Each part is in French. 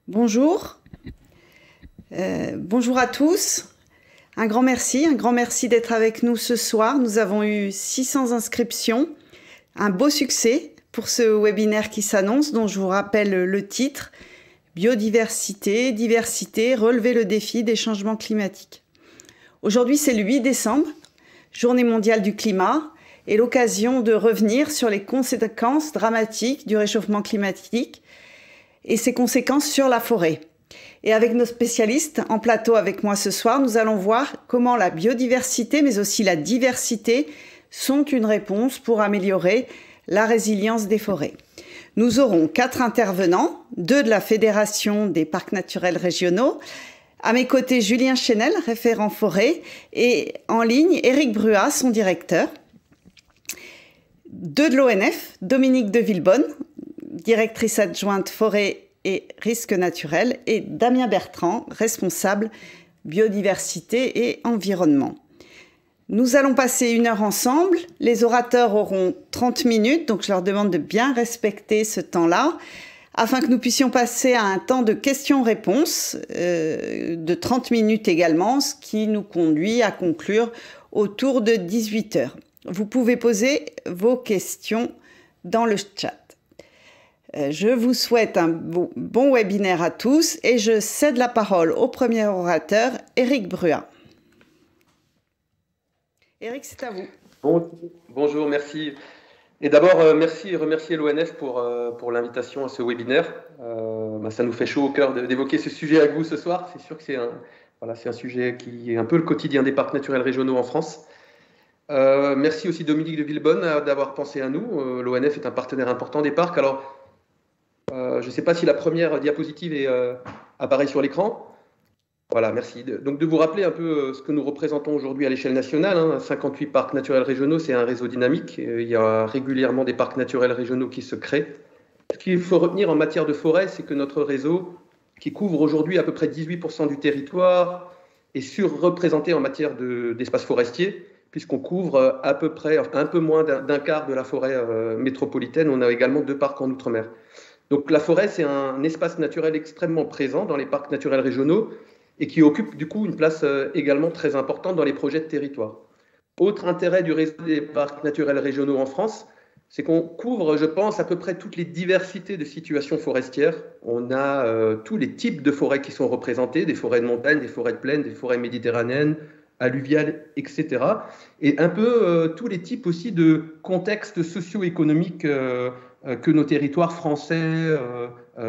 Bonjour, bonjour à tous. Un grand merci d'être avec nous ce soir. Nous avons eu 600 inscriptions, un beau succès pour ce webinaire qui s'annonce, dont je vous rappelle le titre, Biodiversité, diversité, relever le défi des changements climatiques. Aujourd'hui, c'est le 8 décembre, Journée mondiale du climat, et l'occasion de revenir sur les conséquences dramatiques du réchauffement climatique et ses conséquences sur la forêt. Et avec nos spécialistes en plateau avec moi ce soir, nous allons voir comment la biodiversité, mais aussi la diversité, sont une réponse pour améliorer la résilience des forêts. Nous aurons 4 intervenants, 2 de la Fédération des parcs naturels régionaux. À mes côtés, Julien Chénel, référent forêt, et en ligne, Éric Bruat, son directeur. 2 de l'ONF, Dominique de Villebonne, directrice adjointe forêt et risques naturels, et Damien Bertrand, responsable biodiversité et environnement. Nous allons passer 1 heure ensemble. Les orateurs auront 30 minutes, donc je leur demande de bien respecter ce temps-là, afin que nous puissions passer à un temps de questions-réponses de 30 minutes également, ce qui nous conduit à conclure autour de 18 heures. Vous pouvez poser vos questions dans le chat. Je vous souhaite un bon webinaire à tous et je cède la parole au premier orateur, Éric Bruat. Éric, c'est à vous. Bonjour, merci. Et d'abord, merci et remercier l'ONF pour l'invitation à ce webinaire. Ça nous fait chaud au cœur d'évoquer ce sujet avec vous ce soir. C'est sûr que c'est un sujet qui est un peu le quotidien des parcs naturels régionaux en France. Merci aussi Dominique de Villebonne d'avoir pensé à nous. L'ONF est un partenaire important des parcs. Alors, je ne sais pas si la première diapositive apparaît sur l'écran. Voilà, merci. Donc de vous rappeler un peu ce que nous représentons aujourd'hui à l'échelle nationale. 58 parcs naturels régionaux, c'est un réseau dynamique. Il y a régulièrement des parcs naturels régionaux qui se créent. Ce qu'il faut retenir en matière de forêt, c'est que notre réseau, qui couvre aujourd'hui à peu près 18% du territoire, est surreprésenté en matière d'espaces forestiers, puisqu'on couvre à peu près un peu moins d'un quart de la forêt métropolitaine. On a également 2 parcs en Outre-mer. Donc la forêt, c'est un espace naturel extrêmement présent dans les parcs naturels régionaux et qui occupe du coup une place également très importante dans les projets de territoire. Autre intérêt du réseau des parcs naturels régionaux en France, c'est qu'on couvre, je pense, à peu près toutes les diversités de situations forestières. On a tous les types de forêts qui sont représentés, des forêts de montagne, des forêts de plaine, des forêts méditerranéennes, alluviales, etc. Et un peu tous les types aussi de contextes socio-économiques que nos territoires français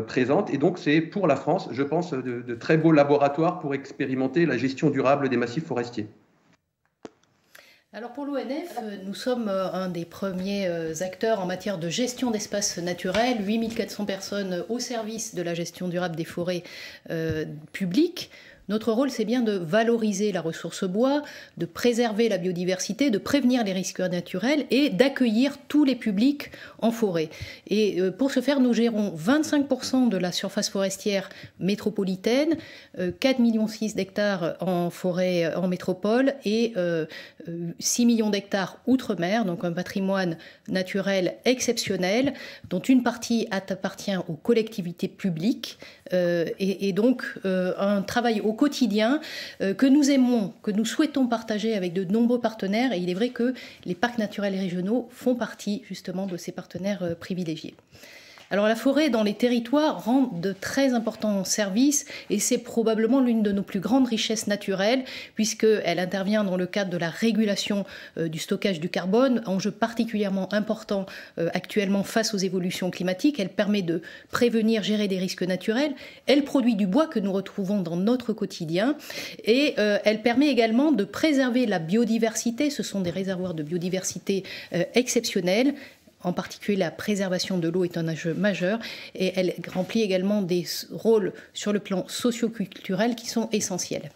présentent. Et donc, c'est pour la France, je pense, de très beaux laboratoires pour expérimenter la gestion durable des massifs forestiers. Alors pour l'ONF, nous sommes un des premiers acteurs en matière de gestion d'espaces naturels, 8400 personnes au service de la gestion durable des forêts publiques. Notre rôle, c'est bien de valoriser la ressource bois, de préserver la biodiversité, de prévenir les risques naturels et d'accueillir tous les publics en forêt. Et pour ce faire, nous gérons 25% de la surface forestière métropolitaine, 4,6 millions d'hectares en forêt en métropole et 6 millions d'hectares outre-mer, donc un patrimoine naturel exceptionnel, dont une partie appartient aux collectivités publiques et donc un travail au quotidien que nous aimons, que nous souhaitons partager avec de nombreux partenaires, et il est vrai que les parcs naturels régionaux font partie justement de ces partenaires privilégiés. Alors la forêt dans les territoires rend de très importants services et c'est probablement l'une de nos plus grandes richesses naturelles puisqu'elle intervient dans le cadre de la régulation du stockage du carbone, enjeu particulièrement important actuellement face aux évolutions climatiques. Elle permet de prévenir, gérer des risques naturels. Elle produit du bois que nous retrouvons dans notre quotidien et elle permet également de préserver la biodiversité. Ce sont des réservoirs de biodiversité exceptionnels. En particulier, la préservation de l'eau est un enjeu majeur et elle remplit également des rôles sur le plan socio-culturel qui sont essentiels.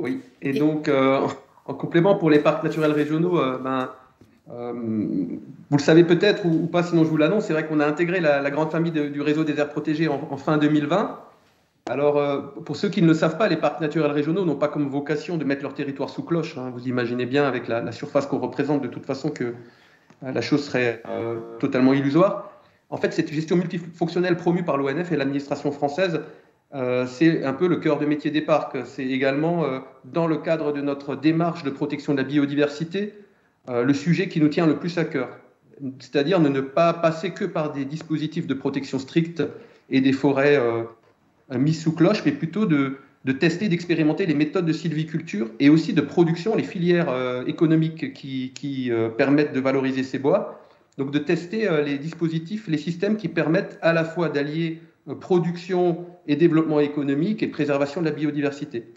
Oui, et donc en complément pour les parcs naturels régionaux, vous le savez peut-être ou pas, sinon je vous l'annonce, c'est vrai qu'on a intégré la grande famille du réseau des aires protégées en fin 2020. Alors, pour ceux qui ne le savent pas, les parcs naturels régionaux n'ont pas comme vocation de mettre leur territoire sous cloche. Vous imaginez bien, avec la surface qu'on représente, de toute façon, que la chose serait totalement illusoire. En fait, cette gestion multifonctionnelle promue par l'ONF et l'administration française, c'est un peu le cœur de métier des parcs. C'est également, dans le cadre de notre démarche de protection de la biodiversité, le sujet qui nous tient le plus à cœur. C'est-à-dire ne pas passer que par des dispositifs de protection stricte et des forêts mises sous cloche, mais plutôt de tester, d'expérimenter les méthodes de sylviculture et aussi de production, les filières économiques qui permettent de valoriser ces bois. Donc de tester les dispositifs, les systèmes qui permettent à la fois d'allier production et développement économique et préservation de la biodiversité.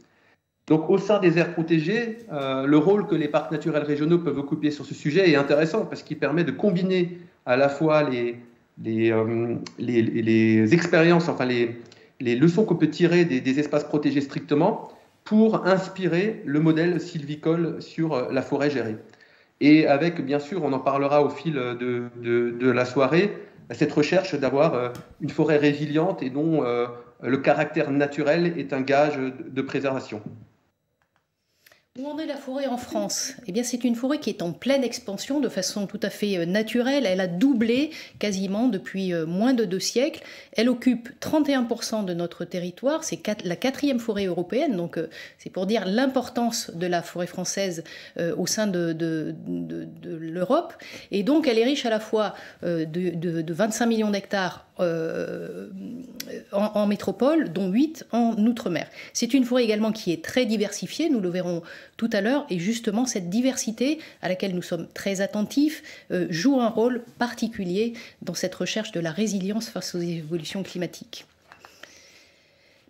Donc au sein des aires protégées, le rôle que les parcs naturels régionaux peuvent occuper sur ce sujet est intéressant parce qu'il permet de combiner à la fois les expériences, enfin les leçons qu'on peut tirer des espaces protégés strictement pour inspirer le modèle sylvicole sur la forêt gérée. Et avec, bien sûr, on en parlera au fil de la soirée, cette recherche d'avoir une forêt résiliente et dont le caractère naturel est un gage de préservation. Où en est la forêt en France? Eh bien, c'est une forêt qui est en pleine expansion de façon tout à fait naturelle. Elle a doublé quasiment depuis moins de 2 siècles. Elle occupe 31% de notre territoire. C'est la 4e forêt européenne. Donc, c'est pour dire l'importance de la forêt française au sein de l'Europe. Et donc, elle est riche à la fois de 25 millions d'hectares en métropole, dont 8 en outre-mer. C'est une forêt également qui est très diversifiée, nous le verrons tout à l'heure, et justement cette diversité à laquelle nous sommes très attentifs joue un rôle particulier dans cette recherche de la résilience face aux évolutions climatiques.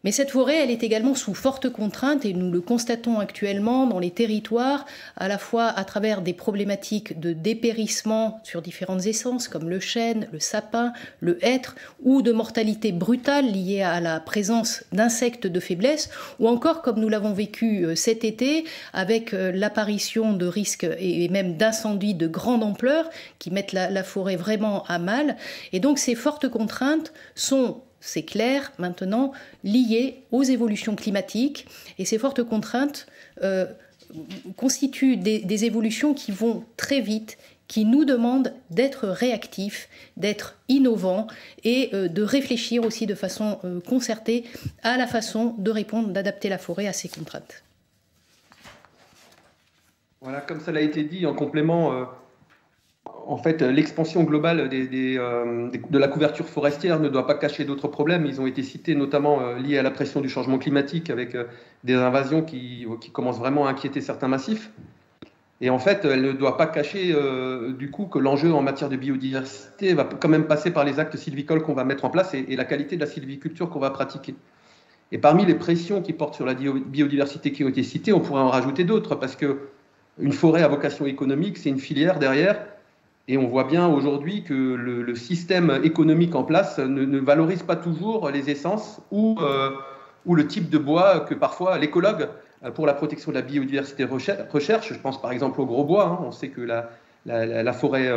Mais cette forêt, elle est également sous forte contrainte et nous le constatons actuellement dans les territoires, à la fois à travers des problématiques de dépérissement sur différentes essences comme le chêne, le sapin, le hêtre, ou de mortalité brutale liée à la présence d'insectes de faiblesse, ou encore comme nous l'avons vécu cet été avec l'apparition de risques et même d'incendies de grande ampleur qui mettent la forêt vraiment à mal. Et donc ces fortes contraintes sont, c'est clair, maintenant, liées aux évolutions climatiques. Et ces fortes contraintes constituent des évolutions qui vont très vite, qui nous demandent d'être réactifs, d'être innovants et de réfléchir aussi de façon concertée à la façon de répondre, d'adapter la forêt à ces contraintes. Voilà, comme ça l'a été dit en complément, en fait, l'expansion globale de la couverture forestière ne doit pas cacher d'autres problèmes. Ils ont été cités notamment liés à la pression du changement climatique avec des invasions qui commencent vraiment à inquiéter certains massifs. Et en fait, elle ne doit pas cacher du coup que l'enjeu en matière de biodiversité va quand même passer par les actes sylvicoles qu'on va mettre en place et la qualité de la sylviculture qu'on va pratiquer. Et parmi les pressions qui portent sur la biodiversité qui ont été citées, on pourrait en rajouter d'autres parce qu'une forêt à vocation économique, c'est une filière derrière. Et on voit bien aujourd'hui que le système économique en place ne valorise pas toujours les essences ou le type de bois que parfois l'écologue, pour la protection de la biodiversité, recherche. Je pense par exemple au gros bois. On sait que la forêt,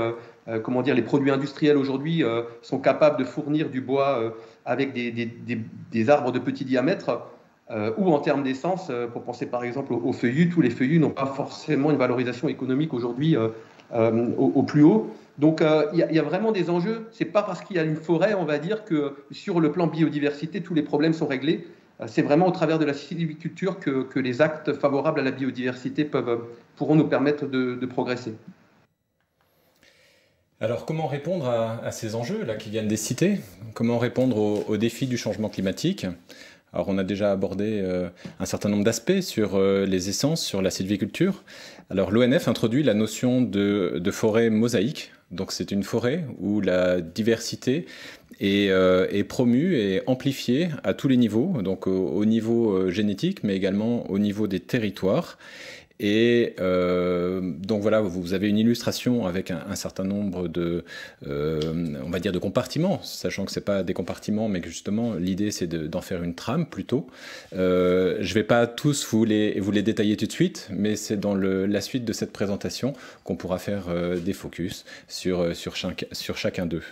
les produits industriels aujourd'hui sont capables de fournir du bois avec des arbres de petit diamètre. Ou en termes d'essence, pour penser par exemple aux feuillus, tous les feuillus n'ont pas forcément une valorisation économique aujourd'hui au plus haut. Donc il y a vraiment des enjeux. C'est pas parce qu'il y a une forêt, on va dire, que sur le plan biodiversité, tous les problèmes sont réglés. C'est vraiment au travers de la sylviculture que les actes favorables à la biodiversité pourront nous permettre de progresser. Alors comment répondre à ces enjeux là qui viennent d'être cités? Comment répondre aux défis du changement climatique? Alors on a déjà abordé un certain nombre d'aspects sur les essences, sur la sylviculture. Alors l'ONF introduit la notion de forêt mosaïque. Donc c'est une forêt où la diversité est promue et amplifiée à tous les niveaux, donc au niveau génétique, mais également au niveau des territoires. Et donc voilà, vous avez une illustration avec un certain nombre on va dire de compartiments, sachant que ce n'est pas des compartiments, mais que justement l'idée c'est d'en faire une trame plutôt. Je ne vais pas tous vous les détailler tout de suite, mais c'est dans la suite de cette présentation qu'on pourra faire des focus sur chacun d'eux.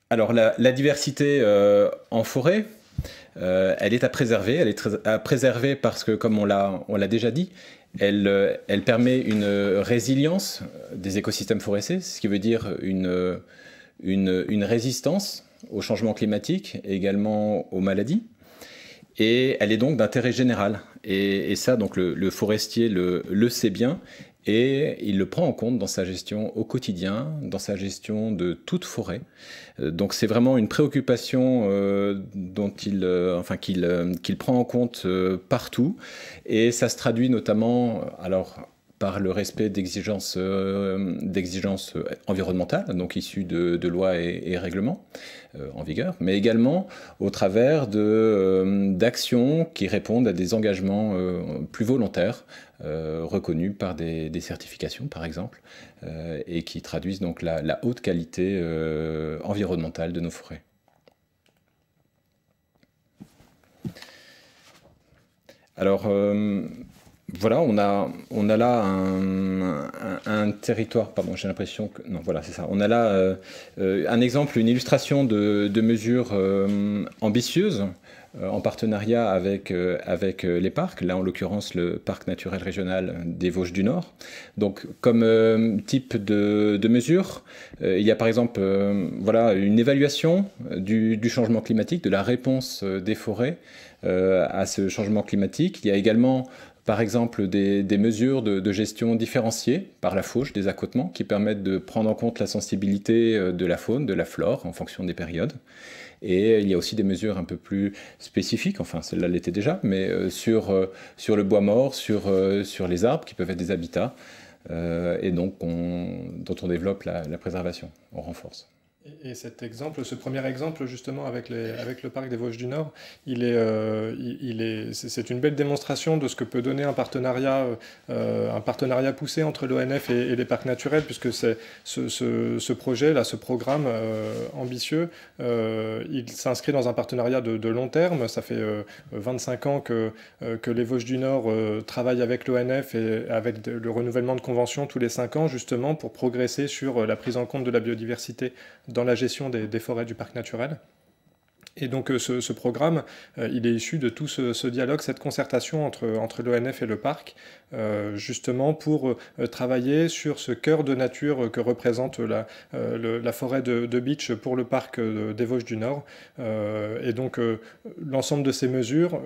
Alors la diversité en forêt, elle est à préserver. Elle est à préserver parce que, comme on l'a déjà dit, Elle permet une résilience des écosystèmes forestiers, ce qui veut dire une résistance au changement climatique et également aux maladies. Et elle est donc d'intérêt général. Et ça, donc le forestier le sait bien et il le prend en compte dans sa gestion au quotidien, dans sa gestion de toute forêt. Donc c'est vraiment une préoccupation qu'il prend en compte partout. Et ça se traduit notamment par le respect d'exigences environnementales, donc issues de lois et règlements en vigueur, mais également au travers d'actions qui répondent à des engagements plus volontaires, reconnus par des certifications par exemple, et qui traduisent donc la haute qualité environnementale de nos forêts. Alors, voilà, on a là un territoire, pardon, j'ai l'impression que... Non, voilà, c'est ça. On a là un exemple, une illustration de mesures ambitieuses en partenariat avec les parcs, là en l'occurrence le parc naturel régional des Vosges du Nord. Donc comme type de mesures, il y a par exemple une évaluation du changement climatique, de la réponse des forêts à ce changement climatique. Il y a également par exemple des mesures de gestion différenciées par la fauche des accotements qui permettent de prendre en compte la sensibilité de la faune, de la flore en fonction des périodes. Et il y a aussi des mesures un peu plus spécifiques, enfin celle-là l'était déjà, mais sur le bois mort, sur les arbres qui peuvent être des habitats, et donc dont on développe la préservation, on renforce. Et cet exemple, ce premier exemple justement avec le parc des Vosges du Nord, c'est une belle démonstration de ce que peut donner un partenariat poussé entre l'ONF et les parcs naturels, puisque c'est ce projet-là, ce programme ambitieux, il s'inscrit dans un partenariat de long terme. Ça fait 25 ans que les Vosges du Nord travaillent avec l'ONF et avec le renouvellement de conventions tous les 5 ans, justement pour progresser sur la prise en compte de la biodiversité dans la gestion des forêts du parc naturel. Et donc ce programme, il est issu de tout ce dialogue, cette concertation entre l'ONF et le parc, justement pour travailler sur ce cœur de nature que représente la forêt de Bitche pour le parc des Vosges du Nord. Et donc l'ensemble de ces mesures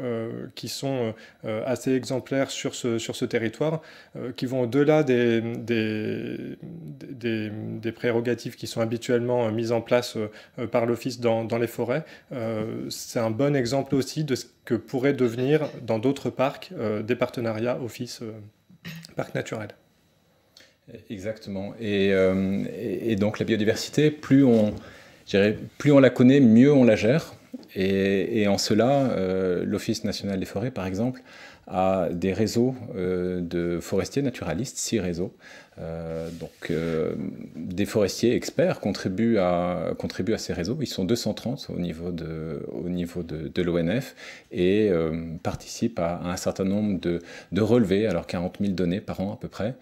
qui sont assez exemplaires sur ce territoire, qui vont au-delà des prérogatives qui sont habituellement mises en place par l'Office dans les forêts. C'est un bon exemple aussi de ce que pourrait devenir dans d'autres parcs des partenariats Office Parc Naturel. Exactement. Et donc la biodiversité, plus on la connaît, mieux on la gère. Et en cela, l'Office national des forêts, par exemple, a des réseaux de forestiers naturalistes, 6 réseaux. Des forestiers experts contribuent à ces réseaux. Ils sont 230 au niveau de l'ONF et participent à un certain nombre de relevés, alors 40 000 données par an à peu près,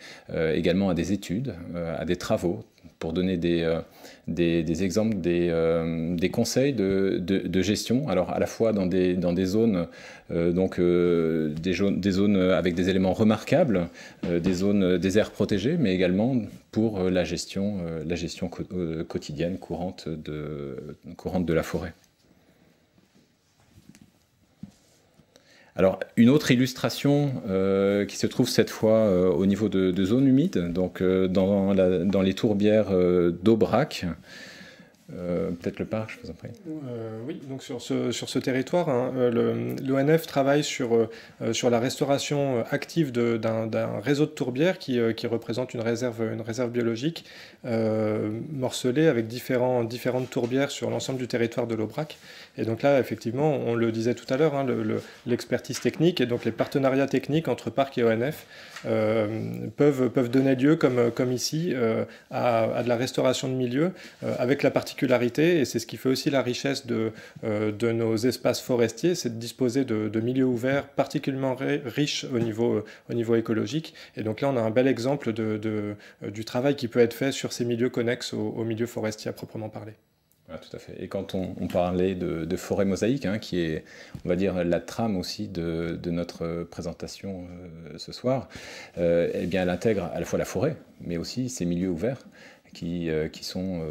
également à des études, à des travaux, pour donner des exemples, des conseils de gestion, alors à la fois dans des zones, des zones avec des éléments remarquables, des aires protégées, mais également pour la gestion quotidienne, courante de la forêt. Alors, une autre illustration qui se trouve cette fois au niveau de zones humides, donc dans les tourbières d'Aubrac. Peut-être le parc, je vous en prie. Oui, donc sur ce territoire, hein, l'ONF travaille sur la restauration active d'un réseau de tourbières qui représente une réserve biologique morcelée avec différentes tourbières sur l'ensemble du territoire de l'Aubrac. Et donc là, effectivement, on le disait tout à l'heure, hein, l'expertise technique et donc les partenariats techniques entre parcs et ONF peuvent donner lieu, comme ici, à de la restauration de milieux, avec la particularité, et c'est ce qui fait aussi la richesse de nos espaces forestiers, c'est de disposer de milieux ouverts particulièrement riches au niveau écologique. Et donc là, on a un bel exemple du travail qui peut être fait sur ces milieux connexes aux milieux forestiers à proprement parler. Tout à fait. Et quand on parlait de forêt mosaïque, qui est, on va dire, la trame aussi de notre présentation ce soir, eh bien, elle intègre à la fois la forêt, mais aussi ces milieux ouverts qui sont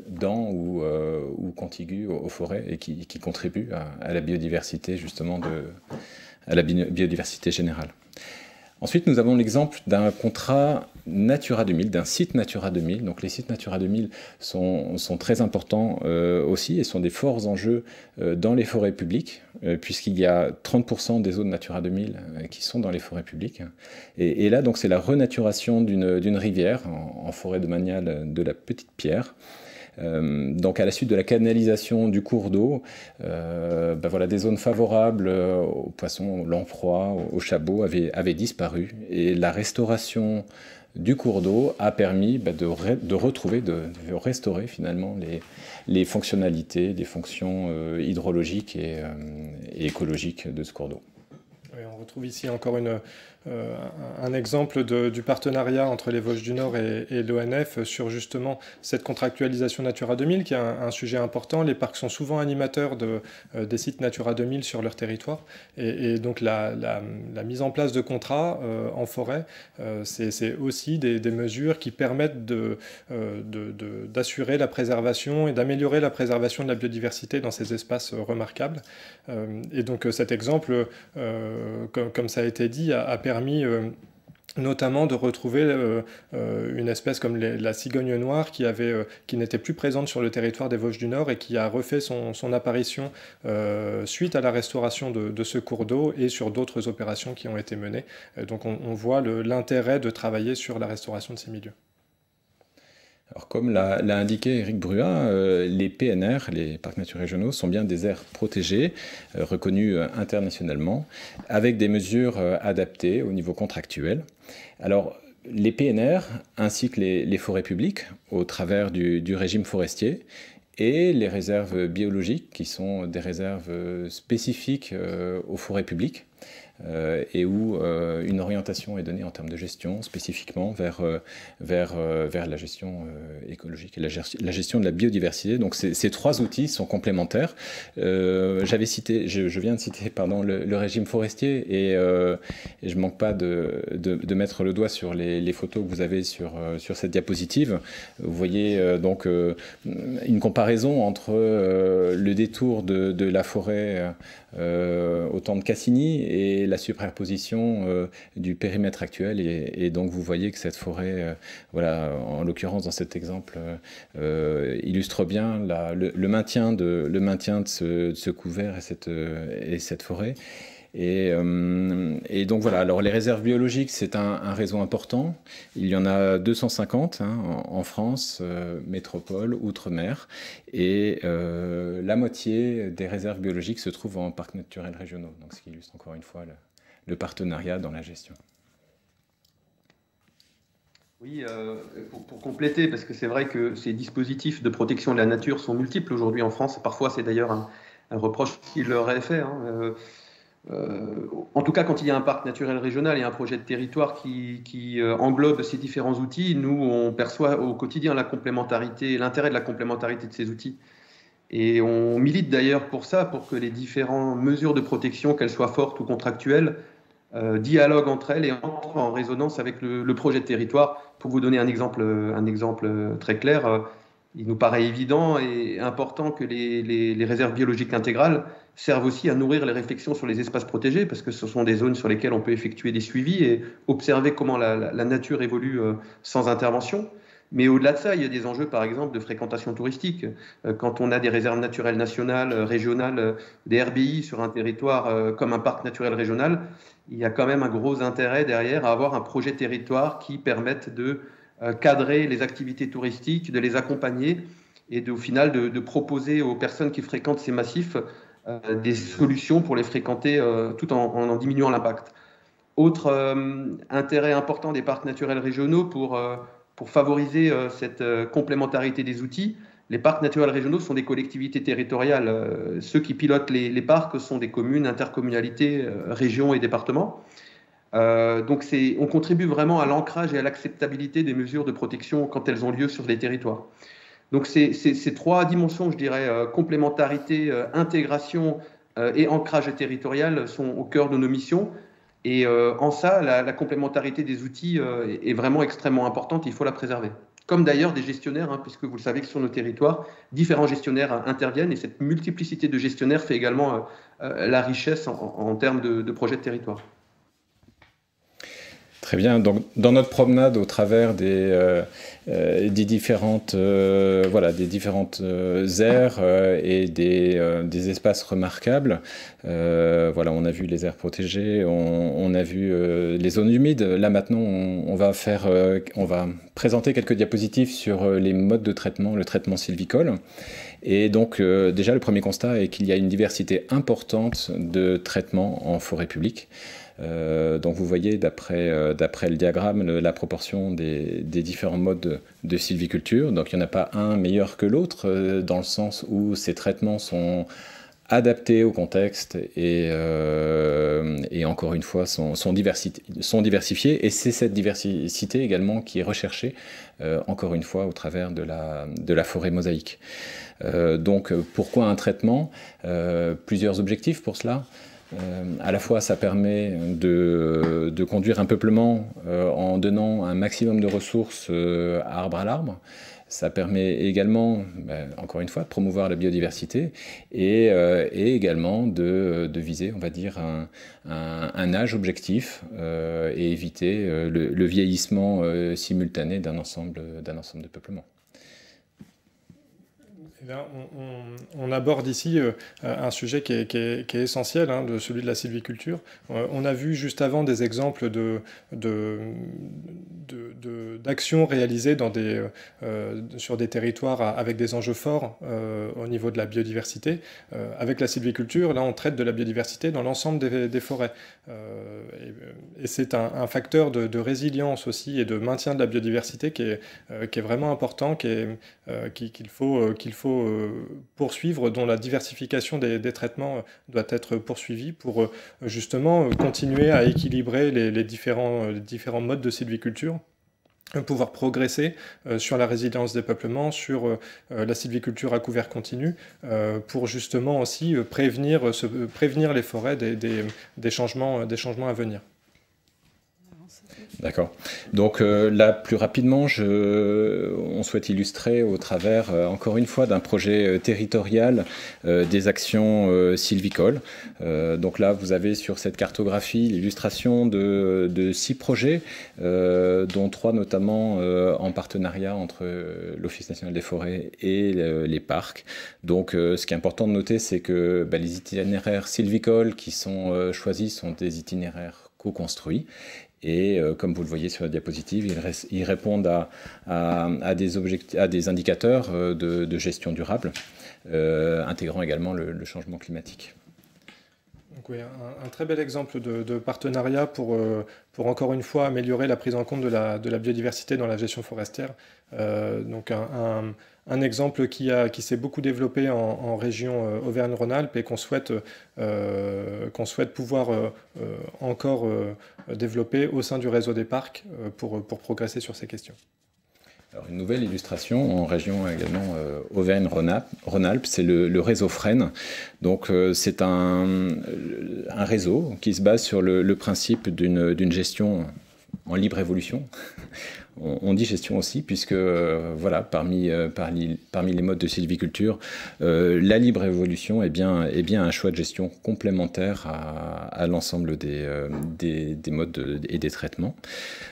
dans ou contigus aux forêts et qui contribuent à la biodiversité, justement, à la biodiversité générale. Ensuite, nous avons l'exemple d'un contrat Natura 2000, d'un site Natura 2000. Donc les sites Natura 2000 sont très importants aussi et sont des forts enjeux dans les forêts publiques, puisqu'il y a 30% des zones Natura 2000 qui sont dans les forêts publiques. Et là, donc, c'est la renaturation d'une rivière en forêt domaniale de la Petite Pierre. Donc à la suite de la canalisation du cours d'eau, voilà, des zones favorables aux poissons, aux lamproies, aux chabots avaient disparu, et la restauration du cours d'eau a permis de restaurer finalement les fonctionnalités, les fonctions hydrologiques et écologiques de ce cours d'eau. Oui, on retrouve ici encore un exemple du partenariat entre les Vosges du Nord et l'ONF sur justement cette contractualisation Natura 2000 qui est un sujet important. Les parcs sont souvent animateurs des sites Natura 2000 sur leur territoire et donc la mise en place de contrats en forêt, c'est aussi des mesures qui permettent d'assurer la préservation et d'améliorer la préservation de la biodiversité dans ces espaces remarquables. Et donc cet exemple, comme ça a été dit, a permis notamment de retrouver une espèce comme la cigogne noire qui n'était plus présente sur le territoire des Vosges du Nord et qui a refait son apparition suite à la restauration de ce cours d'eau et sur d'autres opérations qui ont été menées. Donc on voit l'intérêt de travailler sur la restauration de ces milieux. Alors, comme l'a indiqué Éric Bruat, les PNR, les parcs naturels régionaux, sont bien des aires protégées, reconnues internationalement, avec des mesures adaptées au niveau contractuel. Alors, les PNR, ainsi que les forêts publiques, au travers du régime forestier, et les réserves biologiques, qui sont des réserves spécifiques aux forêts publiques, et où une orientation est donnée en termes de gestion, spécifiquement vers la gestion écologique et la gestion de la biodiversité. Donc ces trois outils sont complémentaires. Je viens de citer le régime forestier et je ne manque pas de mettre le doigt sur les photos que vous avez sur cette diapositive. Vous voyez donc une comparaison entre le détour de la forêt au temps de Cassini et la superposition du périmètre actuel et donc vous voyez que cette forêt, en l'occurrence dans cet exemple, illustre bien le maintien de ce couvert et cette forêt. Et donc voilà, alors les réserves biologiques, c'est un réseau important. Il y en a 250 en France, métropole, outre-mer. Et la moitié des réserves biologiques se trouvent en parcs naturels régionaux. Donc ce qui illustre encore une fois le partenariat dans la gestion. Oui, pour compléter, parce que c'est vrai que ces dispositifs de protection de la nature sont multiples aujourd'hui en France. Parfois, c'est d'ailleurs un reproche qui leur est fait. En tout cas, quand il y a un parc naturel régional et un projet de territoire qui englobe ces différents outils, nous, on perçoit au quotidien l'intérêt de la complémentarité de ces outils. Et on milite d'ailleurs pour ça, pour que les différentes mesures de protection, qu'elles soient fortes ou contractuelles, dialoguent entre elles et entrent en résonance avec le projet de territoire. Pour vous donner un exemple très clair, il nous paraît évident et important que les réserves biologiques intégrales servent aussi à nourrir les réflexions sur les espaces protégés, parce que ce sont des zones sur lesquelles on peut effectuer des suivis et observer comment la nature évolue sans intervention. Mais au-delà de ça, il y a des enjeux, par exemple, de fréquentation touristique. Quand on a des réserves naturelles nationales, régionales, des RBI sur un territoire comme un parc naturel régional, il y a quand même un gros intérêt derrière à avoir un projet territoire qui permette de cadrer les activités touristiques, de les accompagner et au final de proposer aux personnes qui fréquentent ces massifs des solutions pour les fréquenter tout en diminuant l'impact. Autre intérêt important des parcs naturels régionaux pour favoriser cette complémentarité des outils, les parcs naturels régionaux sont des collectivités territoriales. Ceux qui pilotent les parcs sont des communes, intercommunalités, régions et départements. Donc on contribue vraiment à l'ancrage et à l'acceptabilité des mesures de protection quand elles ont lieu sur les territoires. Donc ces trois dimensions, je dirais, complémentarité, intégration et ancrage territorial sont au cœur de nos missions. Et en ça, la complémentarité des outils est vraiment extrêmement importante, il faut la préserver. Comme d'ailleurs des gestionnaires, hein, puisque vous le savez que sur nos territoires, différents gestionnaires interviennent, et cette multiplicité de gestionnaires fait également la richesse en termes de projets de territoire. Très bien. Donc, dans notre promenade au travers des différentes aires et des espaces remarquables, voilà, on a vu les aires protégées, on a vu les zones humides. Là maintenant, on va présenter quelques diapositives sur les modes de traitement, le traitement sylvicole. Et donc, déjà, le premier constat est qu'il y a une diversité importante de traitements en forêt publique. Donc vous voyez d'après le diagramme la proportion des différents modes de sylviculture. Donc il n'y en a pas un meilleur que l'autre dans le sens où ces traitements sont adaptés au contexte et encore une fois sont diversifiés. Et c'est cette diversité également qui est recherchée encore une fois au travers de la forêt mosaïque. Donc pourquoi un traitement? Plusieurs objectifs pour cela. À la fois, ça permet de conduire un peuplement en donnant un maximum de ressources arbre à l'arbre. Ça permet également, encore une fois, de promouvoir la biodiversité et également de viser, on va dire, un âge objectif et éviter le vieillissement simultané d'un ensemble de peuplements. On aborde ici un sujet qui est essentiel, hein, de celui de la sylviculture. On a vu juste avant des exemples d'actions réalisées sur des territoires avec des enjeux forts au niveau de la biodiversité. Avec la sylviculture, là, on traite de la biodiversité dans l'ensemble des forêts. Et c'est un facteur de résilience aussi et de maintien de la biodiversité qui est vraiment important, qu'il faut poursuivre, dont la diversification des traitements doit être poursuivie pour justement continuer à équilibrer les différents modes de sylviculture, pouvoir progresser sur la résilience des peuplements, sur la sylviculture à couvert continu, pour justement aussi prévenir les forêts des changements à venir. D'accord. Donc là, plus rapidement, on souhaite illustrer au travers, encore une fois, d'un projet territorial des actions sylvicoles. Donc là, vous avez sur cette cartographie l'illustration de 6 projets, dont 3 notamment en partenariat entre l'Office national des forêts et les parcs. Donc ce qui est important de noter, c'est que les itinéraires sylvicoles qui sont choisis sont des itinéraires co-construits. Et comme vous le voyez sur la diapositive, ils répondent à des indicateurs de gestion durable, intégrant également le changement climatique. Donc, oui, un très bel exemple de partenariat pour encore une fois améliorer la prise en compte de la biodiversité dans la gestion forestière. Donc un exemple qui s'est beaucoup développé en région Auvergne-Rhône-Alpes et qu'on souhaite pouvoir encore développer au sein du réseau des parcs pour progresser sur ces questions. Alors, une nouvelle illustration en région également Auvergne-Rhône-Alpes, c'est le réseau FREN. Donc c'est un réseau qui se base sur le principe d'une gestion en libre évolution. On dit gestion aussi, puisque voilà, parmi les modes de sylviculture, la libre évolution est bien un choix de gestion complémentaire à l'ensemble des modes et des traitements.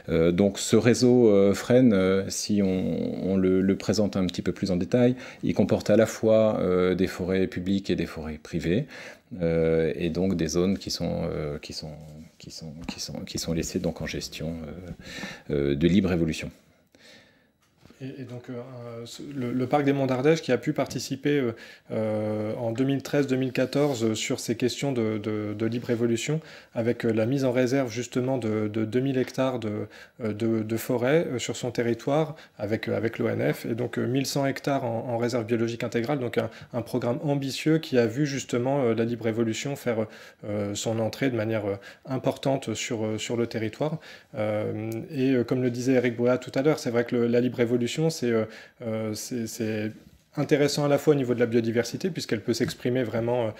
Donc ce réseau FREN, si on le présente un petit peu plus en détail, il comporte à la fois des forêts publiques et des forêts privées, et donc des zones qui sont laissées donc en gestion de libre évolution. Et donc le parc des Monts d'Ardèche qui a pu participer en 2013-2014 sur ces questions de libre évolution avec la mise en réserve justement de 2000 hectares de forêt sur son territoire avec l'ONF et donc 1100 hectares en réserve biologique intégrale, donc un programme ambitieux qui a vu justement la libre évolution faire son entrée de manière importante sur le territoire. Et comme le disait Eric Boa tout à l'heure, c'est vrai que la libre évolution évolution, c'est intéressant à la fois au niveau de la biodiversité, puisqu'elle peut s'exprimer vraiment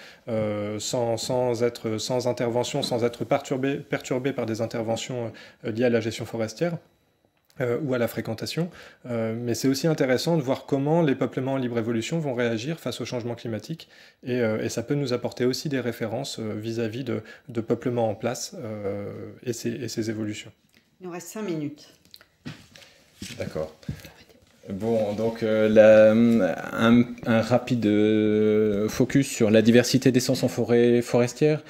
sans intervention, sans être perturbée par des interventions liées à la gestion forestière. Ou à la fréquentation, mais c'est aussi intéressant de voir comment les peuplements en libre évolution vont réagir face au changement climatique, et ça peut nous apporter aussi des références vis-à-vis de peuplements en place et ces évolutions. Il nous reste 5 minutes. D'accord. Bon, donc un rapide focus sur la diversité d'essences en forêt forestière.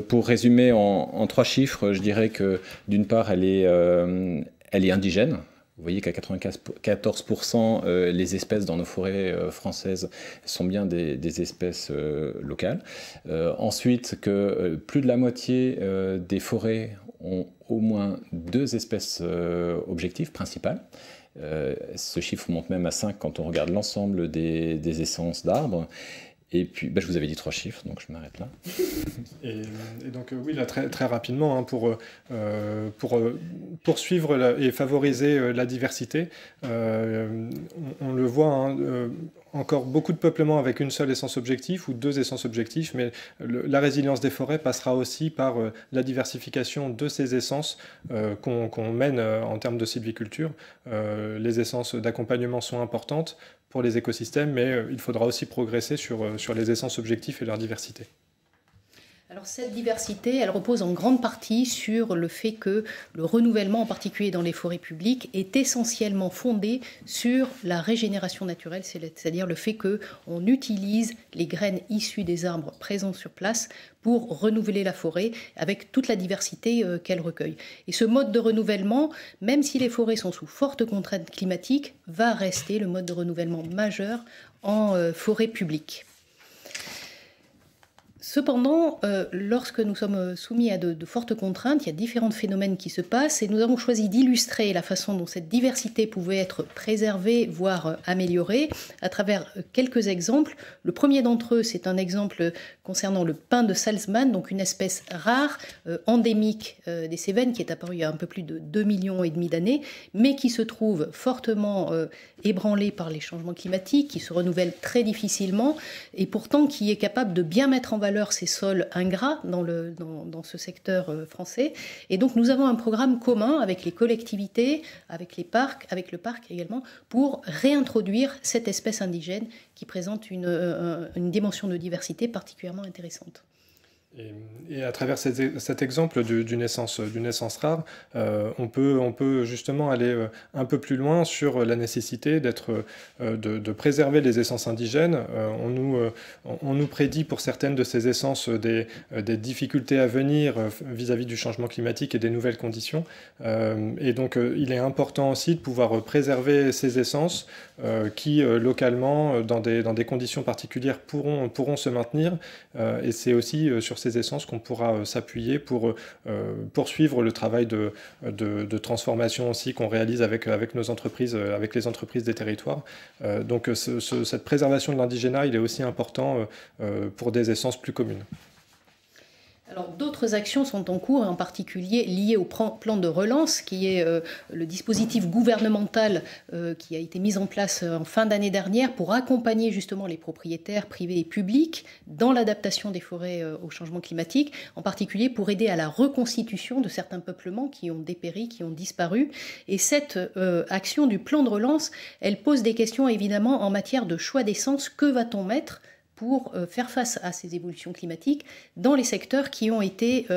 Pour résumer en 3 chiffres, je dirais que d'une part, elle est indigène. Vous voyez qu'à 94%, les espèces dans nos forêts françaises sont bien des espèces locales. Ensuite, que plus de la moitié des forêts ont au moins 2 espèces objectives principales. Ce chiffre monte même à 5 quand on regarde l'ensemble des essences d'arbres. Et puis, je vous avais dit 3 chiffres, donc je m'arrête là. Et donc, oui, là, très rapidement, hein, pour poursuivre et favoriser la diversité, on le voit, hein, encore beaucoup de peuplements avec une seule essence objectif ou 2 essences objectifs, mais la résilience des forêts passera aussi par la diversification de ces essences qu'on mène en termes de sylviculture. Les essences d'accompagnement sont importantes pour les écosystèmes, mais il faudra aussi progresser sur les essences objectifs et leur diversité. Alors cette diversité, elle repose en grande partie sur le fait que le renouvellement, en particulier dans les forêts publiques, est essentiellement fondé sur la régénération naturelle, c'est-à-dire le fait qu'on utilise les graines issues des arbres présents sur place pour renouveler la forêt avec toute la diversité qu'elle recueille. Et ce mode de renouvellement, même si les forêts sont sous forte contrainte climatique, va rester le mode de renouvellement majeur en forêt publique. Cependant, lorsque nous sommes soumis à de fortes contraintes, il y a différents phénomènes qui se passent et nous avons choisi d'illustrer la façon dont cette diversité pouvait être préservée, voire améliorée, à travers quelques exemples. Le premier d'entre eux, c'est un exemple concernant le pin de Salzmann, donc une espèce rare, endémique des Cévennes, qui est apparue il y a un peu plus de 2,5 millions d'années, mais qui se trouve fortement ébranlée par les changements climatiques, qui se renouvelle très difficilement et pourtant qui est capable de bien mettre en valeur ces sols ingrats dans ce secteur français. Et donc nous avons un programme commun avec les collectivités, avec les parcs, avec le parc également, pour réintroduire cette espèce indigène qui présente une dimension de diversité particulièrement intéressante. Et à travers cet exemple d'une essence rare, on peut justement aller un peu plus loin sur la nécessité de préserver les essences indigènes. On nous prédit pour certaines de ces essences des difficultés à venir vis-à-vis du changement climatique et des nouvelles conditions. Et donc il est important aussi de pouvoir préserver ces essences qui localement, dans des conditions particulières, pourront se maintenir. Et c'est aussi sur ces essences qu'on pourra s'appuyer pour poursuivre le travail de transformation aussi qu'on réalise avec nos entreprises, avec les entreprises des territoires. Donc cette préservation de l'indigénat, il est aussi important pour des essences plus communes. Alors, d'autres actions sont en cours, en particulier liées au plan de relance, qui est le dispositif gouvernemental qui a été mis en place en fin d'année dernière pour accompagner justement les propriétaires privés et publics dans l'adaptation des forêts au changement climatique, en particulier pour aider à la reconstitution de certains peuplements qui ont dépéri, qui ont disparu. Et cette action du plan de relance, elle pose des questions évidemment en matière de choix d'essence. Que va-t-on mettre pour faire face à ces évolutions climatiques dans les secteurs qui ont été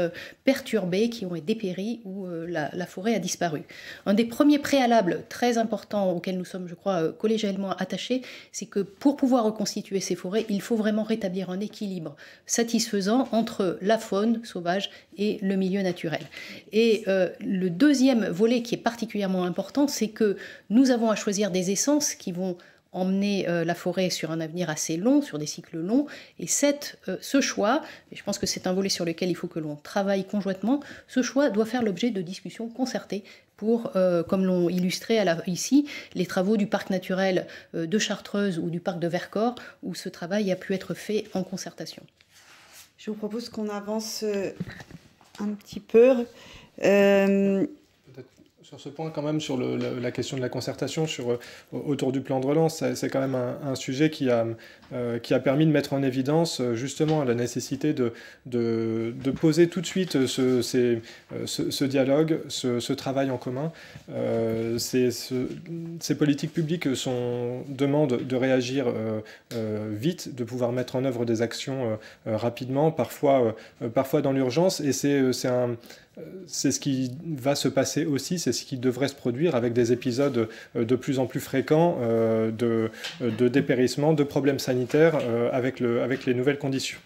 perturbés, qui ont été dépéris, où la forêt a disparu. Un des premiers préalables très importants auxquels nous sommes, je crois, collégialement attachés, c'est que pour pouvoir reconstituer ces forêts, il faut vraiment rétablir un équilibre satisfaisant entre la faune sauvage et le milieu naturel. Et le deuxième volet qui est particulièrement important, c'est que nous avons à choisir des essences qui vont emmener la forêt sur un avenir assez long, sur des cycles longs. Et ce choix, et je pense que c'est un volet sur lequel il faut que l'on travaille conjointement, ce choix doit faire l'objet de discussions concertées pour, comme l'ont illustré ici, les travaux du parc naturel de Chartreuse ou du parc de Vercors, où ce travail a pu être fait en concertation. Je vous propose qu'on avance un petit peu. Sur ce point, quand même, sur la question de la concertation autour du plan de relance, c'est quand même un sujet qui a permis de mettre en évidence justement la nécessité de poser tout de suite ce dialogue, ce travail en commun. Ces politiques publiques demandent de réagir vite, de pouvoir mettre en œuvre des actions rapidement, parfois dans l'urgence, et c'est ce qui va se passer aussi, c'est ce qui devrait se produire avec des épisodes de plus en plus fréquents de dépérissement, de problèmes sanitaires avec les nouvelles conditions.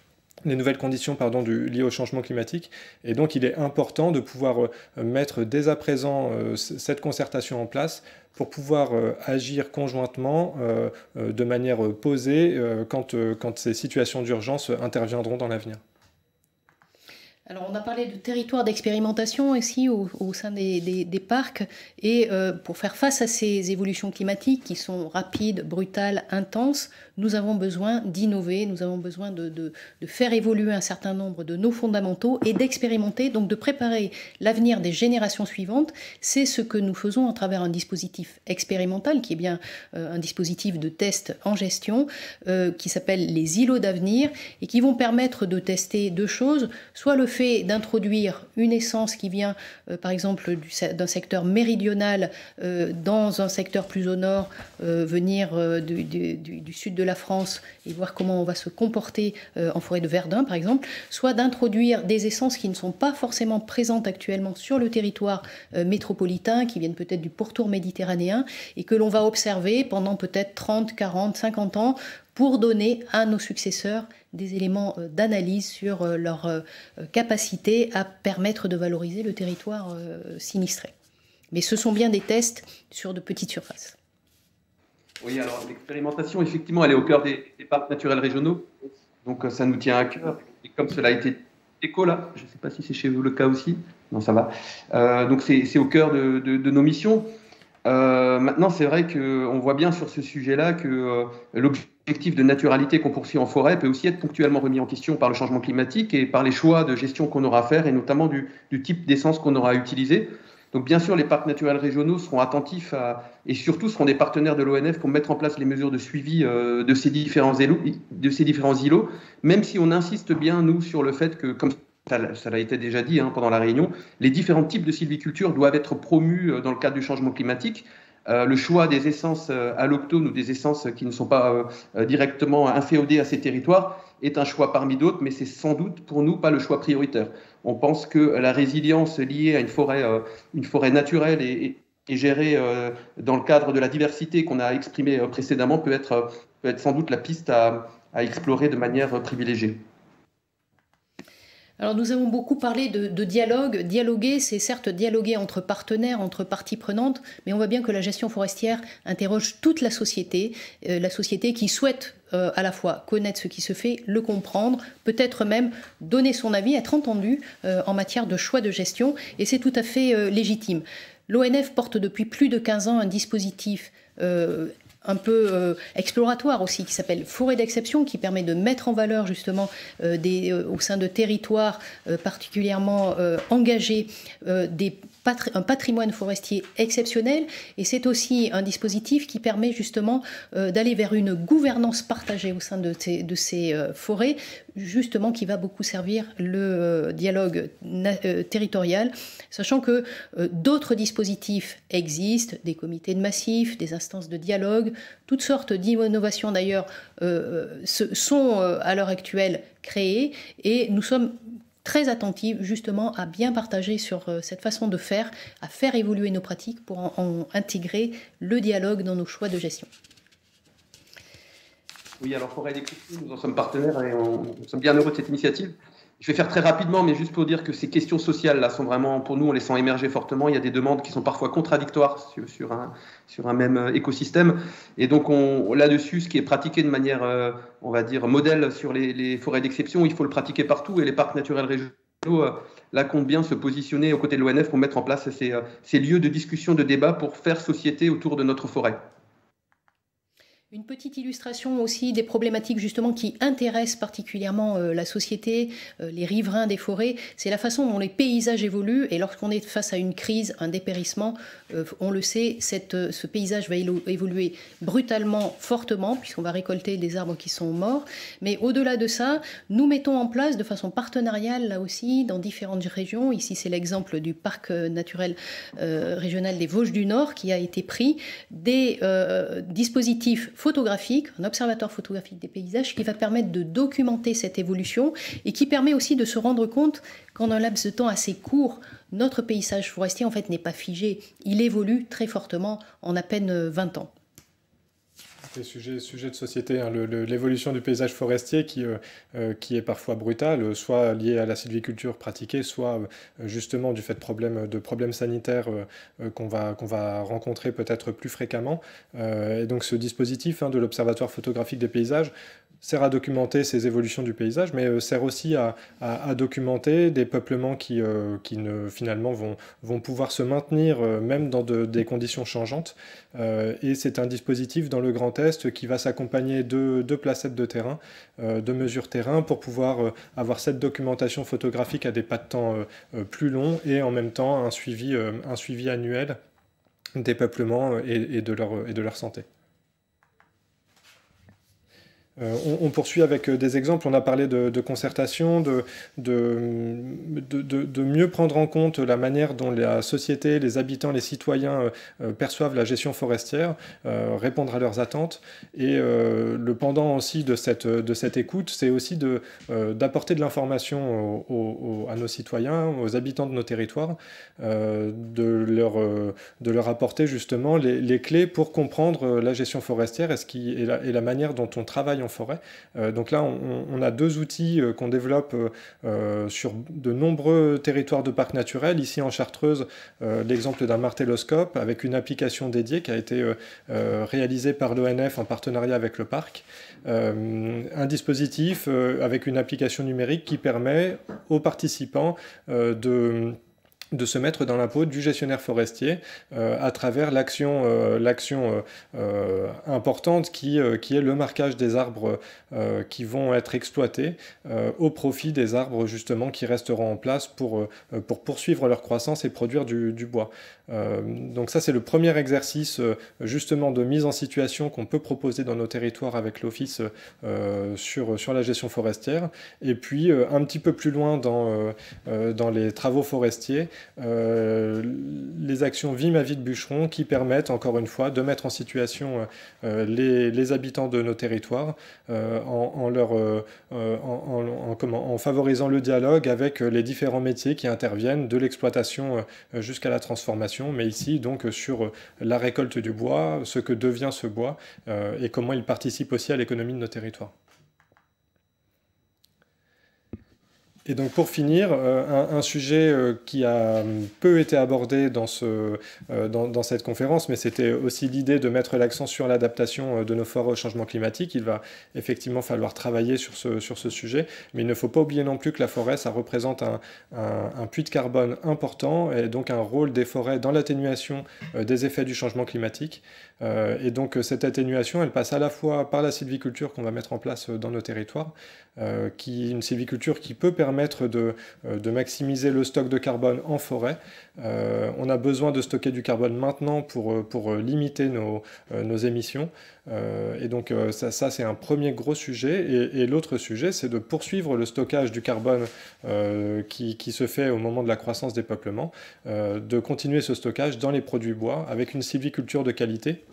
Liées au changement climatique. Et donc, il est important de pouvoir mettre dès à présent cette concertation en place pour pouvoir agir conjointement de manière posée quand ces situations d'urgence interviendront dans l'avenir. Alors, on a parlé de territoire d'expérimentation ici au sein des parcs, et pour faire face à ces évolutions climatiques qui sont rapides, brutales, intenses, nous avons besoin d'innover, nous avons besoin de faire évoluer un certain nombre de nos fondamentaux et d'expérimenter, donc de préparer l'avenir des générations suivantes. C'est ce que nous faisons à travers un dispositif expérimental qui est bien un dispositif de test en gestion qui s'appelle les îlots d'avenir et qui vont permettre de tester deux choses, soit le fait d'introduire une essence qui vient par exemple d'un secteur méridional dans un secteur plus au nord, venir du sud de la France et voir comment on va se comporter en forêt de Verdun par exemple, soit d'introduire des essences qui ne sont pas forcément présentes actuellement sur le territoire métropolitain, qui viennent peut-être du pourtour méditerranéen et que l'on va observer pendant peut-être 30, 40, 50 ans pour donner à nos successeurs des éléments d'analyse sur leur capacité à permettre de valoriser le territoire sinistré. Mais ce sont bien des tests sur de petites surfaces. Oui, alors l'expérimentation, effectivement, elle est au cœur des parcs naturels régionaux. Donc ça nous tient à cœur. Et comme cela a été écho là, je ne sais pas si c'est chez vous le cas aussi. Non, ça va. Donc c'est au cœur de nos missions. Maintenant, c'est vrai qu'on voit bien sur ce sujet-là que l'objectif de naturalité qu'on poursuit en forêt peut aussi être ponctuellement remis en question par le changement climatique et par les choix de gestion qu'on aura à faire, et notamment du type d'essence qu'on aura à utiliser. Donc bien sûr, les parcs naturels régionaux seront attentifs et surtout seront des partenaires de l'ONF pour mettre en place les mesures de suivi de ces différents îlots, même si on insiste bien, nous, sur le fait que, comme ça l'a été déjà dit pendant la réunion, les différents types de sylviculture doivent être promus dans le cadre du changement climatique. Le choix des essences alloctones ou des essences qui ne sont pas directement inféodées à ces territoires est un choix parmi d'autres, mais c'est sans doute pour nous pas le choix prioritaire. On pense que la résilience liée à une forêt naturelle et gérée dans le cadre de la diversité qu'on a exprimée précédemment peut être sans doute la piste à explorer de manière privilégiée. Alors nous avons beaucoup parlé de dialogue. Dialoguer, c'est certes dialoguer entre partenaires, entre parties prenantes, mais on voit bien que la gestion forestière interroge toute la société qui souhaite à la fois connaître ce qui se fait, le comprendre, peut-être même donner son avis, être entendu en matière de choix de gestion, et c'est tout à fait légitime. L'ONF porte depuis plus de 15 ans un dispositif un peu exploratoire aussi, qui s'appelle Forêt d'exception, qui permet de mettre en valeur justement au sein de territoires particulièrement engagés un patrimoine forestier exceptionnel. Et c'est aussi un dispositif qui permet justement d'aller vers une gouvernance partagée au sein de ces forêts, justement qui va beaucoup servir le dialogue territorial, sachant que d'autres dispositifs existent, des comités de massif, des instances de dialogue, toutes sortes d'innovations d'ailleurs sont à l'heure actuelle créées, et nous sommes très attentifs justement à bien partager sur cette façon de faire, à faire évoluer nos pratiques pour en intégrer le dialogue dans nos choix de gestion. Oui, alors Forêt d'exception, nous en sommes partenaires et nous sommes bien heureux de cette initiative. Je vais faire très rapidement, mais juste pour dire que ces questions sociales-là sont vraiment, pour nous, on les sent émerger fortement. Il y a des demandes qui sont parfois contradictoires sur un même écosystème. Et donc, là-dessus, ce qui est pratiqué de manière, on va dire, modèle sur les forêts d'exception, il faut le pratiquer partout. Et les parcs naturels régionaux, là, comptent bien se positionner aux côtés de l'ONF pour mettre en place ces lieux de discussion, de débat pour faire société autour de notre forêt. Une petite illustration aussi des problématiques justement qui intéressent particulièrement la société, les riverains des forêts, c'est la façon dont les paysages évoluent et lorsqu'on est face à une crise, un dépérissement, on le sait, ce paysage va évoluer brutalement, fortement, puisqu'on va récolter des arbres qui sont morts. Mais au-delà de ça, nous mettons en place de façon partenariale, là aussi, dans différentes régions, ici c'est l'exemple du parc naturel régional des Vosges du Nord qui a été pris, des dispositifs photographique, un observatoire photographique des paysages qui va permettre de documenter cette évolution et qui permet aussi de se rendre compte qu'en un laps de temps assez court, notre paysage forestier en fait n'est pas figé, il évolue très fortement en à peine 20 ans. C'est sujet de société, hein, l'évolution du paysage forestier qui est parfois brutale, soit liée à la sylviculture pratiquée, soit justement du fait de problèmes sanitaires qu'on va rencontrer peut-être plus fréquemment. Et donc ce dispositif, hein, de l'Observatoire photographique des paysages sert à documenter ces évolutions du paysage, mais sert aussi à documenter des peuplements qui finalement vont pouvoir se maintenir même dans des conditions changeantes. Et c'est un dispositif dans le Grand Est qui va s'accompagner de placettes de terrain, de mesures terrain, pour pouvoir avoir cette documentation photographique à des pas de temps plus longs et en même temps un suivi annuel des peuplements et de leur santé. On poursuit avec des exemples. On a parlé de concertation, de mieux prendre en compte la manière dont la société, les habitants, les citoyens perçoivent la gestion forestière, répondre à leurs attentes. Et le pendant aussi de cette écoute, c'est aussi d'apporter de l'information à nos citoyens, aux habitants de nos territoires, de leur apporter justement les clés pour comprendre la gestion forestière et la manière dont on travaille en forêt. Donc là, on a deux outils qu'on développe sur de nombreux territoires de parcs naturels. Ici en Chartreuse, l'exemple d'un martelloscope avec une application dédiée qui a été réalisée par l'ONF en partenariat avec le parc. Un dispositif avec une application numérique qui permet aux participants de se mettre dans la peau du gestionnaire forestier à travers l'action importante qui est le marquage des arbres qui vont être exploités au profit des arbres justement qui resteront en place pour poursuivre leur croissance et produire du bois. Donc ça c'est le premier exercice justement de mise en situation qu'on peut proposer dans nos territoires avec l'Office sur la gestion forestière. Et puis un petit peu plus loin dans les travaux forestiers, les actions Vie ma vie de bûcheron qui permettent encore une fois de mettre en situation les habitants de nos territoires en favorisant le dialogue avec les différents métiers qui interviennent de l'exploitation jusqu'à la transformation, mais ici donc sur la récolte du bois, ce que devient ce bois et comment il participe aussi à l'économie de nos territoires. Et donc pour finir, un sujet qui a peu été abordé dans cette conférence, mais c'était aussi l'idée de mettre l'accent sur l'adaptation de nos forêts au changement climatique. Il va effectivement falloir travailler sur ce sujet, mais il ne faut pas oublier non plus que la forêt, ça représente un puits de carbone important et donc un rôle des forêts dans l'atténuation des effets du changement climatique. Et donc cette atténuation, elle passe à la fois par la sylviculture qu'on va mettre en place dans nos territoires, une sylviculture qui peut permettre de maximiser le stock de carbone en forêt. On a besoin de stocker du carbone maintenant pour limiter nos émissions. Et donc ça c'est un premier gros sujet. Et l'autre sujet, c'est de poursuivre le stockage du carbone qui se fait au moment de la croissance des peuplements, de continuer ce stockage dans les produits bois avec une sylviculture de qualité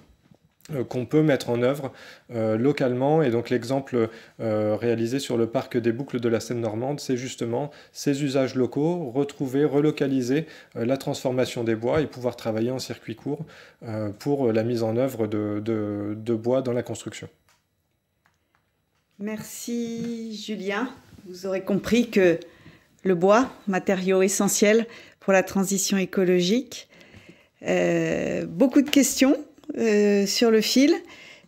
qu'on peut mettre en œuvre localement. Et donc l'exemple réalisé sur le parc des Boucles de la Seine-Normande, c'est justement ces usages locaux, retrouver, relocaliser la transformation des bois et pouvoir travailler en circuit court pour la mise en œuvre de bois dans la construction. Merci Julien. Vous aurez compris que le bois, matériau essentiel pour la transition écologique. Beaucoup de questions sur le fil.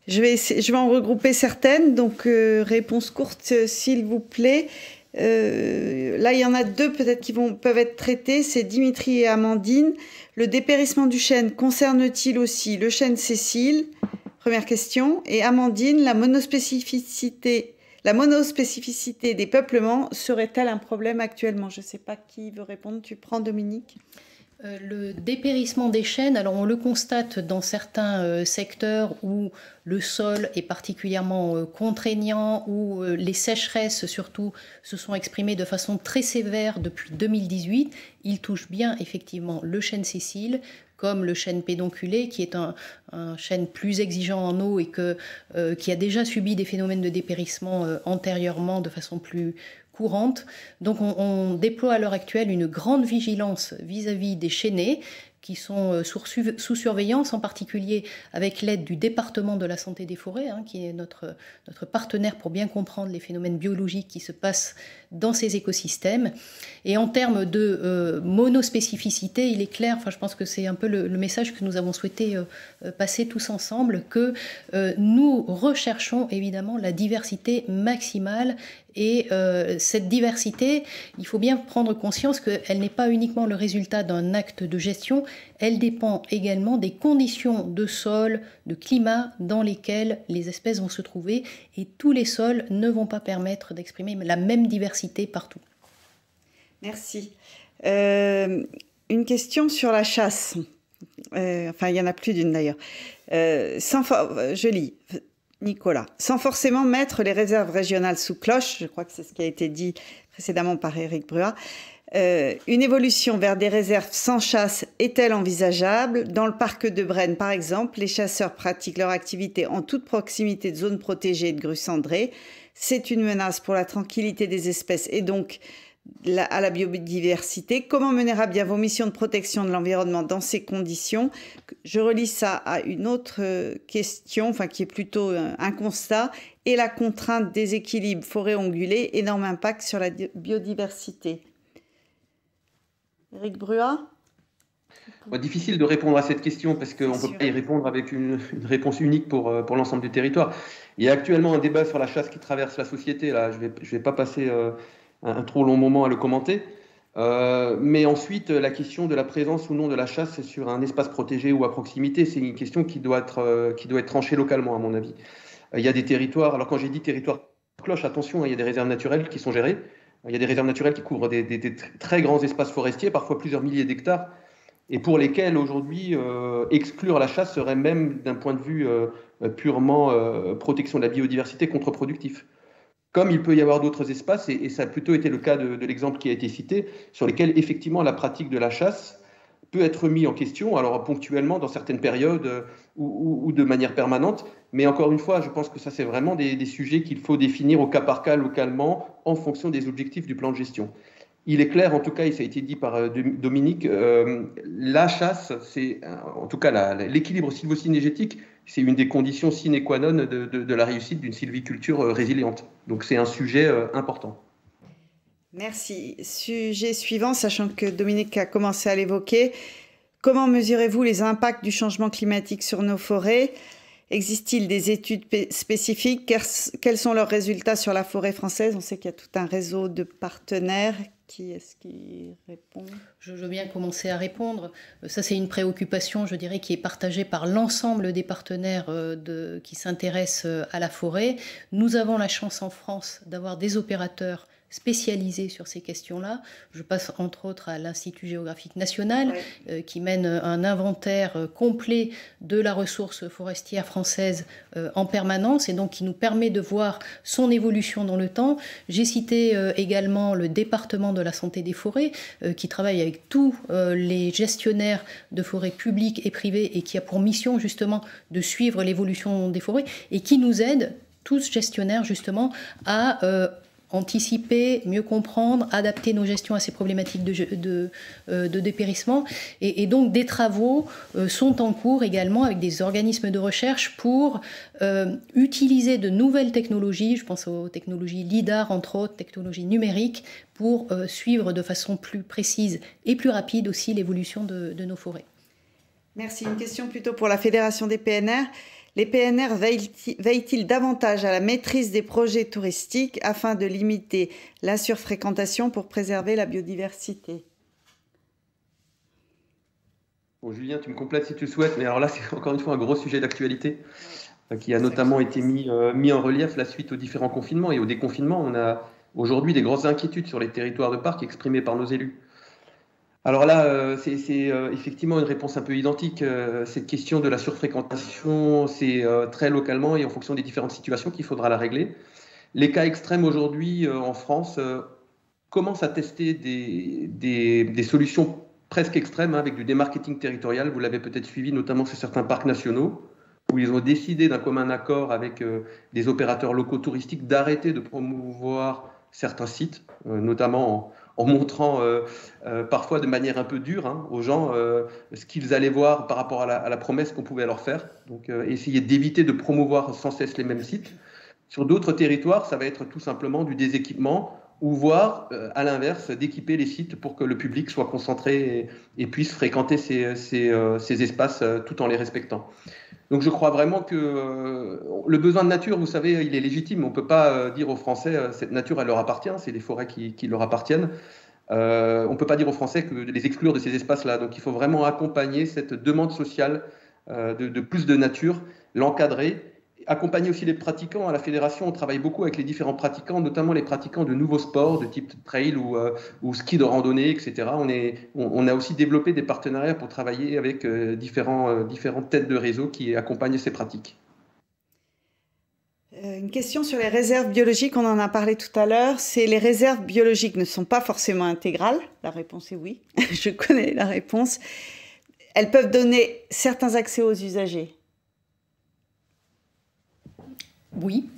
Je vais en regrouper certaines. Donc, réponse courte, s'il vous plaît. Là, il y en a deux peut-être qui peuvent être traitées. C'est Dimitri et Amandine. Le dépérissement du chêne concerne-t-il aussi le chêne sessile, Première question. Et Amandine, la monospécificité des peuplements serait-elle un problème actuellement? Je ne sais pas qui veut répondre. Tu prends, Dominique? Le dépérissement des chênes, alors on le constate dans certains secteurs où le sol est particulièrement contraignant, où les sécheresses surtout se sont exprimées de façon très sévère depuis 2018. Il touche bien effectivement le chêne sicile, comme le chêne pédonculé, qui est un chêne plus exigeant en eau et qui a déjà subi des phénomènes de dépérissement antérieurement de façon plus courante. Donc on déploie à l'heure actuelle une grande vigilance vis-à-vis des chênaies qui sont sous surveillance, en particulier avec l'aide du département de la santé des forêts, qui est notre partenaire pour bien comprendre les phénomènes biologiques qui se passent dans ces écosystèmes. Et en termes de monospécificité, il est clair, je pense que c'est un peu le message que nous avons souhaité passer tous ensemble, que nous recherchons évidemment la diversité maximale. Et cette diversité, il faut bien prendre conscience qu'elle n'est pas uniquement le résultat d'un acte de gestion, elle dépend également des conditions de sol, de climat dans lesquelles les espèces vont se trouver. Et tous les sols ne vont pas permettre d'exprimer la même diversité partout. Merci. Une question sur la chasse. Il y en a plus d'une d'ailleurs. Je lis. Nicolas, sans forcément mettre les réserves régionales sous cloche, je crois que c'est ce qui a été dit précédemment par Éric Bruat, une évolution vers des réserves sans chasse est-elle envisageable? Dans le parc de Brenne, par exemple, les chasseurs pratiquent leur activité en toute proximité de zones protégées et de grues cendrées. C'est une menace pour la tranquillité des espèces et donc à la biodiversité. Comment mener à bien vos missions de protection de l'environnement dans ces conditions? Je relis ça à une autre question, qui est plutôt un constat. Et la contrainte des équilibres forêt-ongulé, énorme impact sur la biodiversité. Éric Bruat? Difficile de répondre à cette question parce qu'on ne peut pas y répondre avec une réponse unique pour l'ensemble du territoire. Il y a actuellement un débat sur la chasse qui traverse la société. Là, je vais pas passer un trop long moment à le commenter. Mais ensuite, la question de la présence ou non de la chasse sur un espace protégé ou à proximité, c'est une question qui doit être tranchée localement, à mon avis. Il y a des territoires, alors quand j'ai dit territoire cloche, attention, il y a des réserves naturelles qui sont gérées. Il y a des réserves naturelles qui couvrent des très grands espaces forestiers, parfois plusieurs milliers d'hectares, et pour lesquels aujourd'hui exclure la chasse serait même d'un point de vue purement protection de la biodiversité contre-productif. Comme il peut y avoir d'autres espaces, et ça a plutôt été le cas de l'exemple qui a été cité, sur lesquels effectivement la pratique de la chasse peut être mise en question, alors ponctuellement dans certaines périodes ou de manière permanente. Mais encore une fois, je pense que ça c'est vraiment des sujets qu'il faut définir au cas par cas localement en fonction des objectifs du plan de gestion. Il est clair, en tout cas, et ça a été dit par Dominique, la chasse, c'est en tout cas l'équilibre sylvo-cynégétique, c'est une des conditions sine qua non de la réussite d'une sylviculture résiliente. Donc c'est un sujet important. Merci. Sujet suivant, sachant que Dominique a commencé à l'évoquer. Comment mesurez-vous les impacts du changement climatique sur nos forêts? Existe-t-il des études spécifiques? Quels sont leurs résultats sur la forêt française? On sait qu'il y a tout un réseau de partenaires. Qui est-ce qui répond? Je veux bien commencer à répondre. Ça, c'est une préoccupation, je dirais, qui est partagée par l'ensemble des partenaires qui s'intéressent à la forêt. Nous avons la chance en France d'avoir des opérateurs spécialisés sur ces questions-là. Je passe entre autres à l'Institut géographique national qui mène un inventaire complet de la ressource forestière française en permanence et donc qui nous permet de voir son évolution dans le temps. J'ai cité également le département de la santé des forêts qui travaille avec tous les gestionnaires de forêts publiques et privées et qui a pour mission justement de suivre l'évolution des forêts et qui nous aide, tous gestionnaires justement, à anticiper, mieux comprendre, adapter nos gestions à ces problématiques de dépérissement. Et donc des travaux sont en cours également avec des organismes de recherche pour utiliser de nouvelles technologies, je pense aux technologies LIDAR entre autres, technologies numériques, pour suivre de façon plus précise et plus rapide aussi l'évolution de nos forêts. Merci. Une question plutôt pour la Fédération des PNR. Les PNR veillent-ils davantage à la maîtrise des projets touristiques afin de limiter la surfréquentation pour préserver la biodiversité? Bon, Julien, tu me complètes si tu le souhaites, mais alors là, c'est encore une fois un gros sujet d'actualité. qui a notamment été mis en relief la suite aux différents confinements et au déconfinement. On a aujourd'hui des grosses inquiétudes sur les territoires de parcs exprimées par nos élus. Alors là, c'est effectivement une réponse un peu identique. Cette question de la surfréquentation, c'est très localement et en fonction des différentes situations qu'il faudra la régler. Les cas extrêmes aujourd'hui en France commencent à tester des solutions presque extrêmes avec du démarketing territorial. Vous l'avez peut-être suivi, notamment sur certains parcs nationaux, où ils ont décidé d'un commun accord avec des opérateurs locaux touristiques d'arrêter de promouvoir certains sites, notamment en montrant parfois de manière un peu dure aux gens ce qu'ils allaient voir par rapport à la promesse qu'on pouvait leur faire. Donc essayer d'éviter de promouvoir sans cesse les mêmes sites. Sur d'autres territoires, ça va être tout simplement du déséquipement ou voire, à l'inverse, d'équiper les sites pour que le public soit concentré et puisse fréquenter ces espaces tout en les respectant. Donc je crois vraiment que le besoin de nature, vous savez, il est légitime. On ne peut pas dire aux Français cette nature, elle leur appartient, c'est des forêts qui leur appartiennent. On ne peut pas dire aux Français de les exclure de ces espaces-là. Donc il faut vraiment accompagner cette demande sociale de plus de nature, l'encadrer. Accompagner aussi les pratiquants. À la fédération, on travaille beaucoup avec les différents pratiquants, notamment les pratiquants de nouveaux sports de type trail ou ski de randonnée, etc. On a aussi développé des partenariats pour travailler avec différentes têtes de réseau qui accompagnent ces pratiques. Une question sur les réserves biologiques, on en a parlé tout à l'heure. Les réserves biologiques ne sont pas forcément intégrales. La réponse est oui. Je connais la réponse. Elles peuvent donner certains accès aux usagers. Oui,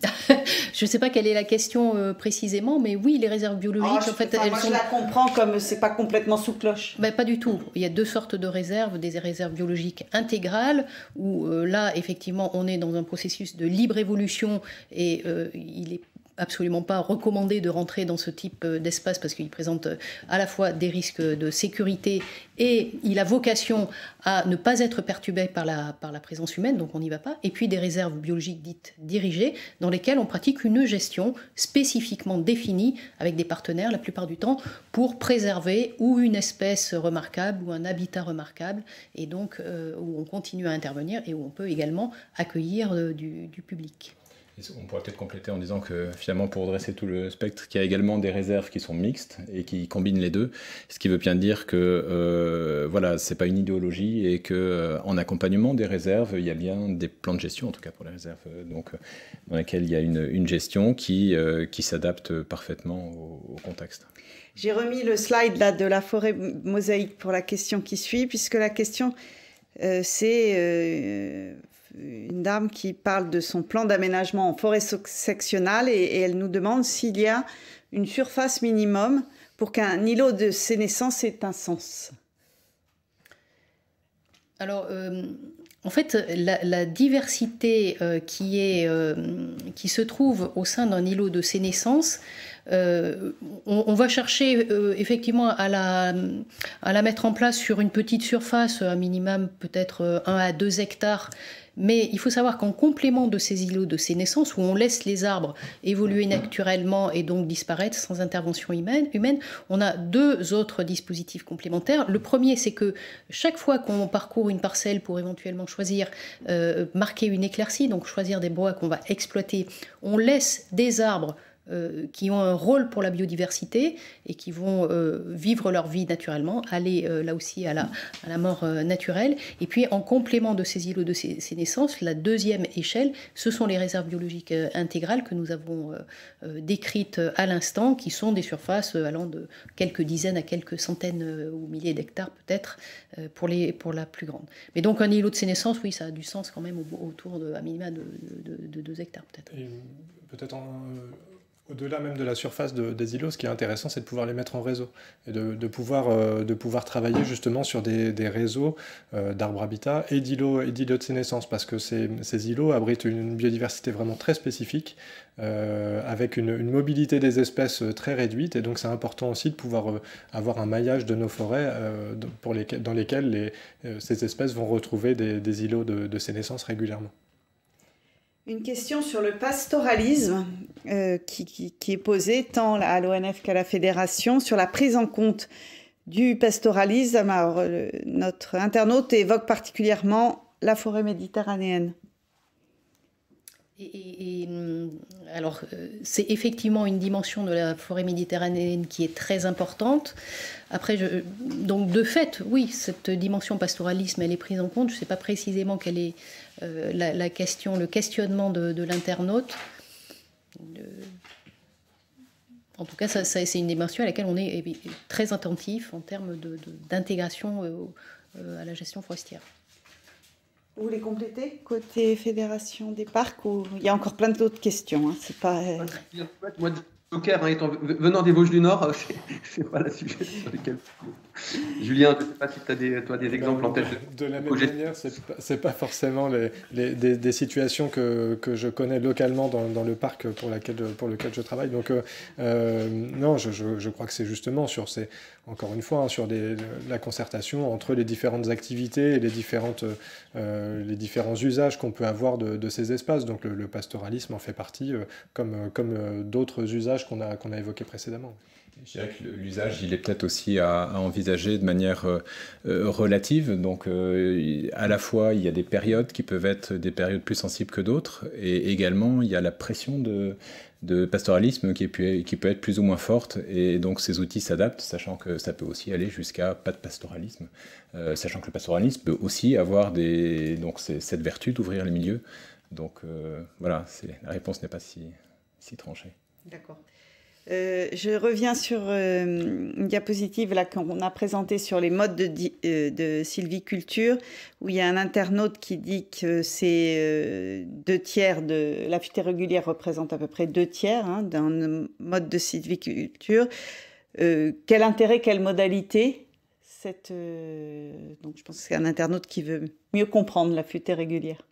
je ne sais pas quelle est la question précisément, mais oui, les réserves biologiques, je la comprends comme c'est pas complètement sous cloche. Ben, pas du tout. Il y a deux sortes de réserves, des réserves biologiques intégrales, où là, effectivement, on est dans un processus de libre évolution et il est absolument pas recommandé de rentrer dans ce type d'espace parce qu'il présente à la fois des risques de sécurité et il a vocation à ne pas être perturbé par la présence humaine, donc on n'y va pas. Et puis des réserves biologiques dites dirigées dans lesquelles on pratique une gestion spécifiquement définie avec des partenaires la plupart du temps pour préserver ou une espèce remarquable ou un habitat remarquable et donc où on continue à intervenir et où on peut également accueillir du public. On pourrait peut-être compléter en disant que finalement pour redresser tout le spectre, qu'il y a également des réserves qui sont mixtes et qui combinent les deux, ce qui veut bien dire que voilà, c'est pas une idéologie et que en accompagnement des réserves, il y a bien des plans de gestion en tout cas pour les réserves, donc dans lesquels il y a une gestion qui s'adapte parfaitement au contexte. J'ai remis le slide là de la forêt mosaïque pour la question qui suit, puisque la question c'est une dame qui parle de son plan d'aménagement en forêt sectionnale et elle nous demande s'il y a une surface minimum pour qu'un îlot de sénescence ait un sens. Alors, en fait, la diversité qui se trouve au sein d'un îlot de sénescence, on va chercher effectivement à la mettre en place sur une petite surface, un minimum peut-être 1 à 2 hectares. Mais il faut savoir qu'en complément de ces îlots de sénescence, où on laisse les arbres évoluer naturellement et donc disparaître sans intervention humaine, on a 2 autres dispositifs complémentaires. Le premier, c'est que chaque fois qu'on parcourt une parcelle pour éventuellement choisir, marquer une éclaircie, donc choisir des bois qu'on va exploiter, on laisse des arbres qui ont un rôle pour la biodiversité et qui vont vivre leur vie naturellement, aller là aussi à la mort naturelle. Et puis en complément de ces îlots de sénescence, la deuxième échelle, ce sont les réserves biologiques intégrales que nous avons décrites à l'instant, qui sont des surfaces allant de quelques dizaines à quelques centaines ou milliers d'hectares peut-être pour la plus grande. Mais donc un îlot de sénescence, oui, ça a du sens quand même autour à minima de 2 hectares peut-être. Et peut-être au-delà même de la surface des îlots, ce qui est intéressant, c'est de pouvoir les mettre en réseau et de pouvoir travailler justement sur des réseaux d'arbres habitat et d'îlots de sénescence, parce que ces îlots abritent une biodiversité vraiment très spécifique, avec une mobilité des espèces très réduite, et donc c'est important aussi de pouvoir avoir un maillage de nos forêts dans lesquels ces espèces vont retrouver des îlots de sénescence régulièrement. Une question sur le pastoralisme qui est posée tant à l'ONF qu'à la Fédération sur la prise en compte du pastoralisme. Alors, notre internaute évoque particulièrement la forêt méditerranéenne. Alors, c'est effectivement une dimension de la forêt méditerranéenne qui est très importante. Après, donc de fait, oui, cette dimension pastoralisme, elle est prise en compte. Je ne sais pas précisément quelle est la question, le questionnement de l'internaute. En tout cas, c'est une dimension à laquelle on est très attentif en termes d'intégration à la gestion forestière. Vous voulez compléter côté Fédération des parcs ou il y a encore plein d'autres questions, hein, c'est pas... Moi, Joker, venant des Vosges du Nord, c'est pas le sujet sur lequel... Julien, je ne sais pas si tu as des exemples en tête. De la même manière, c'est pas forcément des situations que je connais localement dans le parc pour lequel je travaille. Donc non, je crois que c'est justement encore une fois, sur la concertation entre les différentes activités et les différents usages qu'on peut avoir de ces espaces. Donc le pastoralisme en fait partie, comme d'autres usages qu'on a évoqués précédemment. Je dirais que l'usage, il est peut-être aussi à envisager de manière relative. Donc, à la fois, il y a des périodes qui peuvent être des périodes plus sensibles que d'autres. Et également, il y a la pression de pastoralisme qui peut être plus ou moins forte. Et donc, ces outils s'adaptent, sachant que ça peut aussi aller jusqu'à pas de pastoralisme. Sachant que le pastoralisme peut aussi avoir cette vertu d'ouvrir les milieux. Donc, voilà, la réponse n'est pas si tranchée. D'accord. Je reviens sur une diapositive là qu'on a présentée sur les modes de sylviculture, où il y a un internaute qui dit que c'est 2/3 de la futaie régulière représente à peu près 2/3 d'un mode de sylviculture. Quel intérêt, quelle modalité donc je pense que c'est un internaute qui veut mieux comprendre la futaie régulière.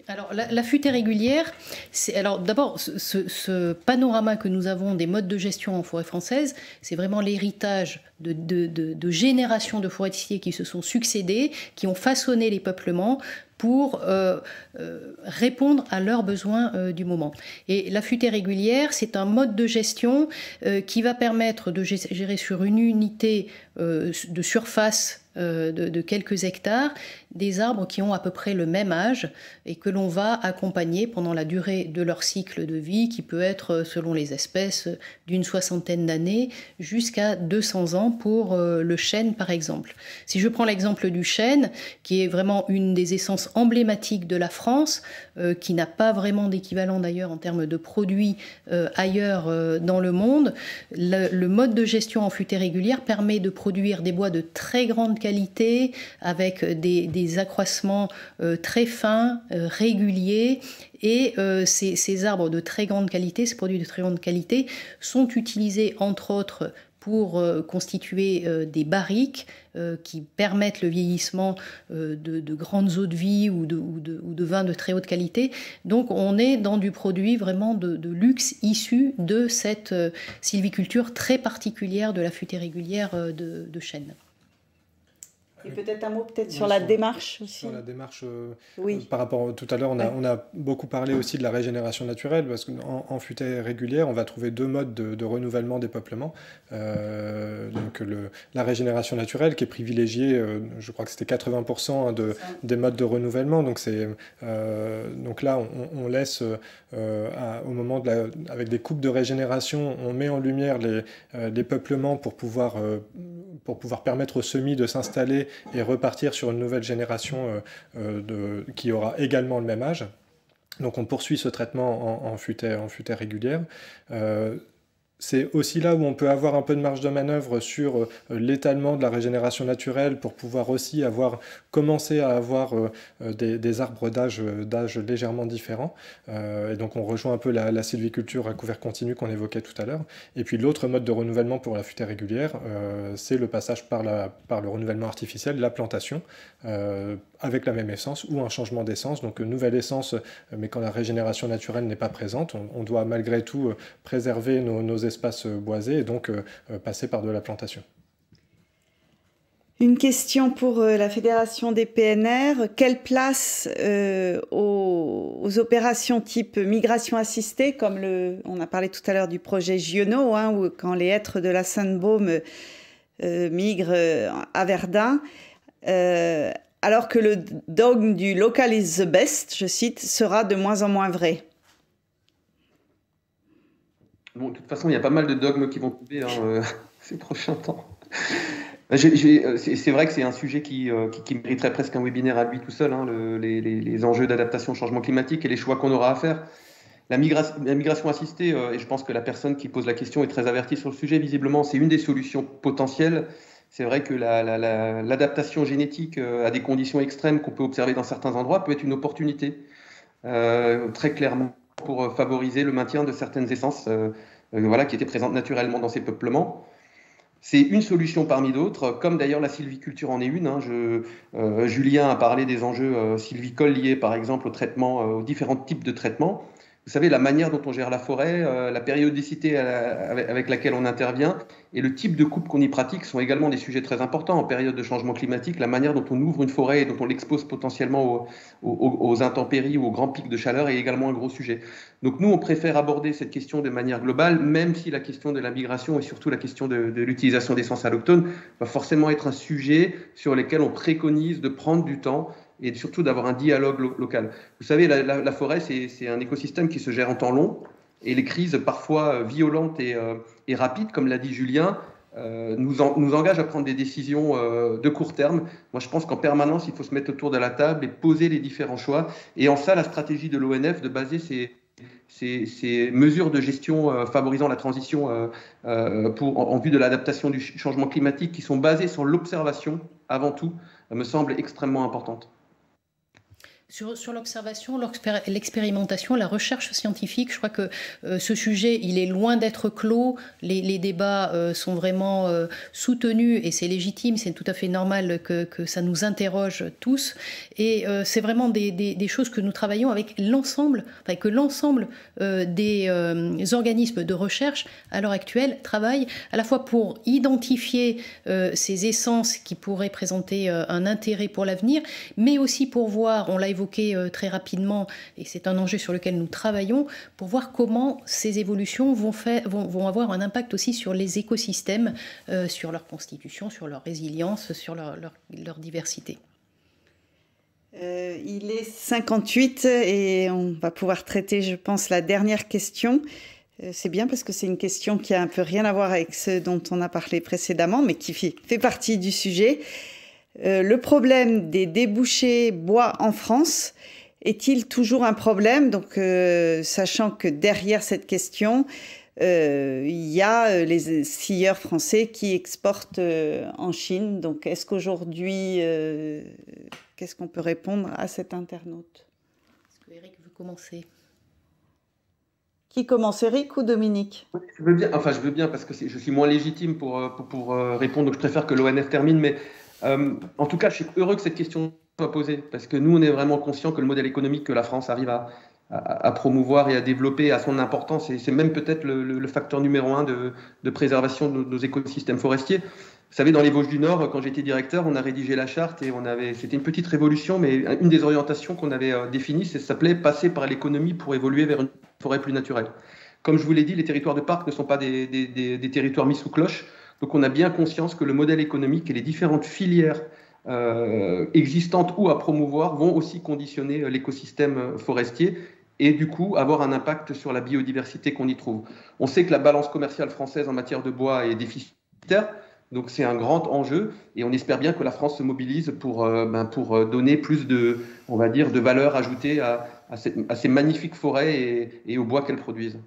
Alors, la futaie régulière, alors d'abord, ce panorama que nous avons des modes de gestion en forêt française, c'est vraiment l'héritage de générations de forestiers qui se sont succédés, qui ont façonné les peuplements pour répondre à leurs besoins du moment. Et la futaie régulière, c'est un mode de gestion qui va permettre de gérer sur une unité de surface de quelques hectares des arbres qui ont à peu près le même âge et que l'on va accompagner pendant la durée de leur cycle de vie, qui peut être, selon les espèces, d'une 60aine d'années jusqu'à 200 ans pour le chêne, par exemple. Si je prends l'exemple du chêne, qui est vraiment une des essences emblématiques de la France, qui n'a pas vraiment d'équivalent d'ailleurs en termes de produits ailleurs dans le monde, le mode de gestion en futaie régulière permet de produire des bois de très grande qualité, avec des accroissements très fins, réguliers, et ces arbres de très grande qualité, ces produits de très grande qualité, sont utilisés entre autres pour constituer des barriques qui permettent le vieillissement de grandes eaux de vie ou de vins de très haute qualité. Donc on est dans du produit vraiment de luxe issu de cette sylviculture très particulière de la futaie régulière de chêne. Et peut-être un mot sur la démarche aussi. Sur la démarche, oui. Par rapport tout à l'heure, on a beaucoup parlé aussi de la régénération naturelle, parce qu'en futaie régulière, on va trouver deux modes de renouvellement des peuplements. Donc la régénération naturelle qui est privilégiée, je crois que c'était 80% des modes de renouvellement. Donc là, on laisse, au moment avec des coupes de régénération, on met en lumière les peuplements pour pouvoir permettre aux semis de s'installer et repartir sur une nouvelle génération qui aura également le même âge. Donc on poursuit ce traitement en futaie régulière. C'est aussi là où on peut avoir un peu de marge de manœuvre sur l'étalement de la régénération naturelle pour pouvoir aussi commencer à avoir des arbres d'âge légèrement différents. Et donc on rejoint un peu la sylviculture à couvert continu qu'on évoquait tout à l'heure. Et puis l'autre mode de renouvellement pour la futaie régulière, c'est le passage par le renouvellement artificiel, la plantation, avec la même essence ou un changement d'essence, donc une nouvelle essence, mais quand la régénération naturelle n'est pas présente, on doit malgré tout préserver nos espaces boisés et donc passer par de la plantation. Une question pour la Fédération des PNR. Quelle place aux opérations type migration assistée, comme on a parlé tout à l'heure du projet Giono, où quand les hêtres de la Sainte-Baume migrent à Verdun, alors que le dogme du local is the best, je cite, sera de moins en moins vrai. Bon, de toute façon, il y a pas mal de dogmes qui vont tomber ces prochains temps. C'est vrai que c'est un sujet qui mériterait presque un webinaire à lui tout seul, hein, les enjeux d'adaptation au changement climatique et les choix qu'on aura à faire. La migration assistée, et je pense que la personne qui pose la question est très avertie sur le sujet, visiblement, c'est une des solutions potentielles. C'est vrai que l'adaptation génétique à des conditions extrêmes qu'on peut observer dans certains endroits peut être une opportunité, très clairement, pour favoriser le maintien de certaines essences qui étaient présentes naturellement dans ces peuplements. C'est une solution parmi d'autres, comme d'ailleurs la sylviculture en est une. Hein. Julien a parlé des enjeux sylvicoles liés par exemple aux différents types de traitements. Vous savez, la manière dont on gère la forêt, la périodicité avec laquelle on intervient et le type de coupe qu'on y pratique sont également des sujets très importants en période de changement climatique. La manière dont on ouvre une forêt et dont on l'expose potentiellement aux intempéries ou aux grands pics de chaleur est également un gros sujet. Donc nous, on préfère aborder cette question de manière globale, même si la question de la migration et surtout la question de l'utilisation d'essences allochtones va forcément être un sujet sur lequel on préconise de prendre du temps et surtout d'avoir un dialogue local. Vous savez, la forêt, c'est un écosystème qui se gère en temps long, et les crises parfois violentes et rapides, comme l'a dit Julien, nous engagent à prendre des décisions de court terme. Moi, je pense qu'en permanence, il faut se mettre autour de la table et poser les différents choix. Et en ça, la stratégie de l'ONF de baser ces mesures de gestion favorisant la transition en vue de l'adaptation du changement climatique, qui sont basées sur l'observation avant tout, me semble extrêmement importante. Sur l'observation, l'expérimentation, la recherche scientifique, je crois que ce sujet, il est loin d'être clos. Les débats sont vraiment soutenus et c'est légitime, c'est tout à fait normal que ça nous interroge tous. Et c'est vraiment des choses que nous travaillons avec l'ensemble, que l'ensemble des organismes de recherche à l'heure actuelle travaillent à la fois pour identifier ces essences qui pourraient présenter un intérêt pour l'avenir, mais aussi pour voir, on l'a évoqué très rapidement, et c'est un enjeu sur lequel nous travaillons, pour voir comment ces évolutions vont avoir un impact aussi sur les écosystèmes, sur leur constitution, sur leur résilience, sur leur diversité. Il est 58 et on va pouvoir traiter, je pense, la dernière question. C'est bien parce que c'est une question qui a un peu rien à voir avec ce dont on a parlé précédemment, mais qui fait partie du sujet. Le problème des débouchés bois en France est-il toujours un problème? Donc, sachant que derrière cette question, il y a les scieurs français qui exportent en Chine. Donc, est-ce qu'aujourd'hui, qu'est-ce qu'on peut répondre à cet internaute? Est-ce que Eric veut commencer? Qui commence, Eric ou Dominique? Je veux bien parce que je suis moins légitime pour répondre, donc je préfère que l'ONF termine, mais en tout cas, je suis heureux que cette question soit posée, parce que nous, on est vraiment conscients que le modèle économique que la France arrive à promouvoir et à développer a son importance, et c'est même peut-être le facteur numéro 1 de préservation de nos écosystèmes forestiers. Vous savez, dans les Vosges du Nord, quand j'étais directeur, on a rédigé la charte, et c'était une petite révolution, mais une des orientations qu'on avait définies, ça s'appelait « Passer par l'économie pour évoluer vers une forêt plus naturelle ». Comme je vous l'ai dit, les territoires de parc ne sont pas des territoires mis sous cloche. Donc on a bien conscience que le modèle économique et les différentes filières existantes ou à promouvoir vont aussi conditionner l'écosystème forestier et du coup avoir un impact sur la biodiversité qu'on y trouve. On sait que la balance commerciale française en matière de bois est déficitaire, donc c'est un grand enjeu et on espère bien que la France se mobilise pour donner plus de valeur ajoutée à ces magnifiques forêts et aux bois qu'elles produisent.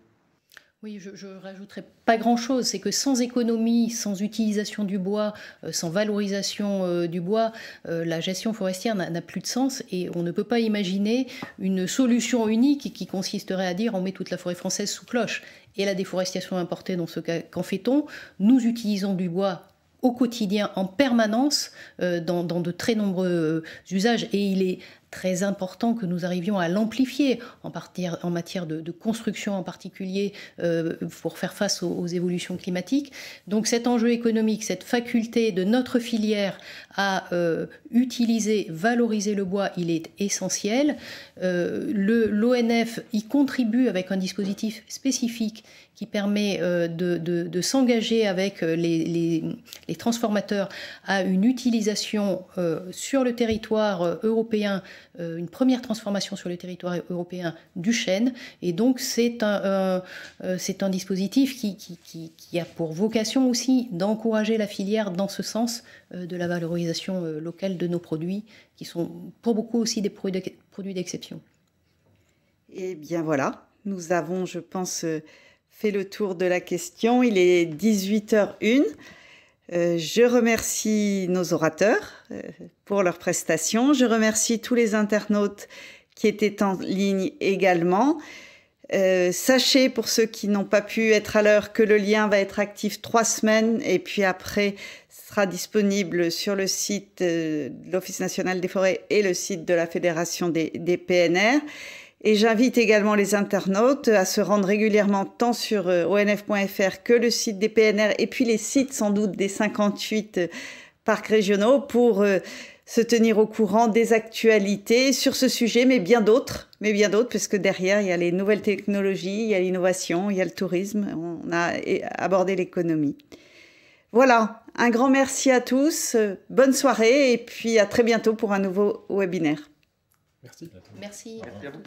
Oui, je ne rajouterai pas grand-chose. C'est que sans économie, sans utilisation du bois, sans valorisation du bois, la gestion forestière n'a plus de sens et on ne peut pas imaginer une solution unique qui consisterait à dire on met toute la forêt française sous cloche. Et la déforestation importée, dans ce cas, qu'en fait-on? Nous utilisons du bois au quotidien, en permanence, dans de très nombreux usages. Et il est très important que nous arrivions à l'amplifier en matière de construction en particulier pour faire face aux évolutions climatiques. Donc cet enjeu économique, cette faculté de notre filière à utiliser, valoriser le bois, il est essentiel. L'ONF y contribue avec un dispositif spécifique qui permet de s'engager avec les transformateurs à une utilisation sur le territoire européen, une première transformation sur le territoire européen du chêne. Et donc c'est un dispositif qui a pour vocation aussi d'encourager la filière dans ce sens de la valorisation locale de nos produits, qui sont pour beaucoup aussi des produits d'exception. Eh bien voilà, nous avons, je pense, fait le tour de la question. Il est 18h01. Je remercie nos orateurs pour leurs prestations. Je remercie tous les internautes qui étaient en ligne également. Sachez, pour ceux qui n'ont pas pu être à l'heure, que le lien va être actif 3 semaines et puis après sera disponible sur le site de l'Office national des forêts et le site de la Fédération des PNR. Et j'invite également les internautes à se rendre régulièrement tant sur onf.fr que le site des PNR et puis les sites sans doute des 58 parcs régionaux pour se tenir au courant des actualités sur ce sujet, mais bien d'autres, parce que derrière, il y a les nouvelles technologies, il y a l'innovation, il y a le tourisme, on a abordé l'économie. Voilà, un grand merci à tous, bonne soirée et puis à très bientôt pour un nouveau webinaire. Merci. Merci. Merci à vous.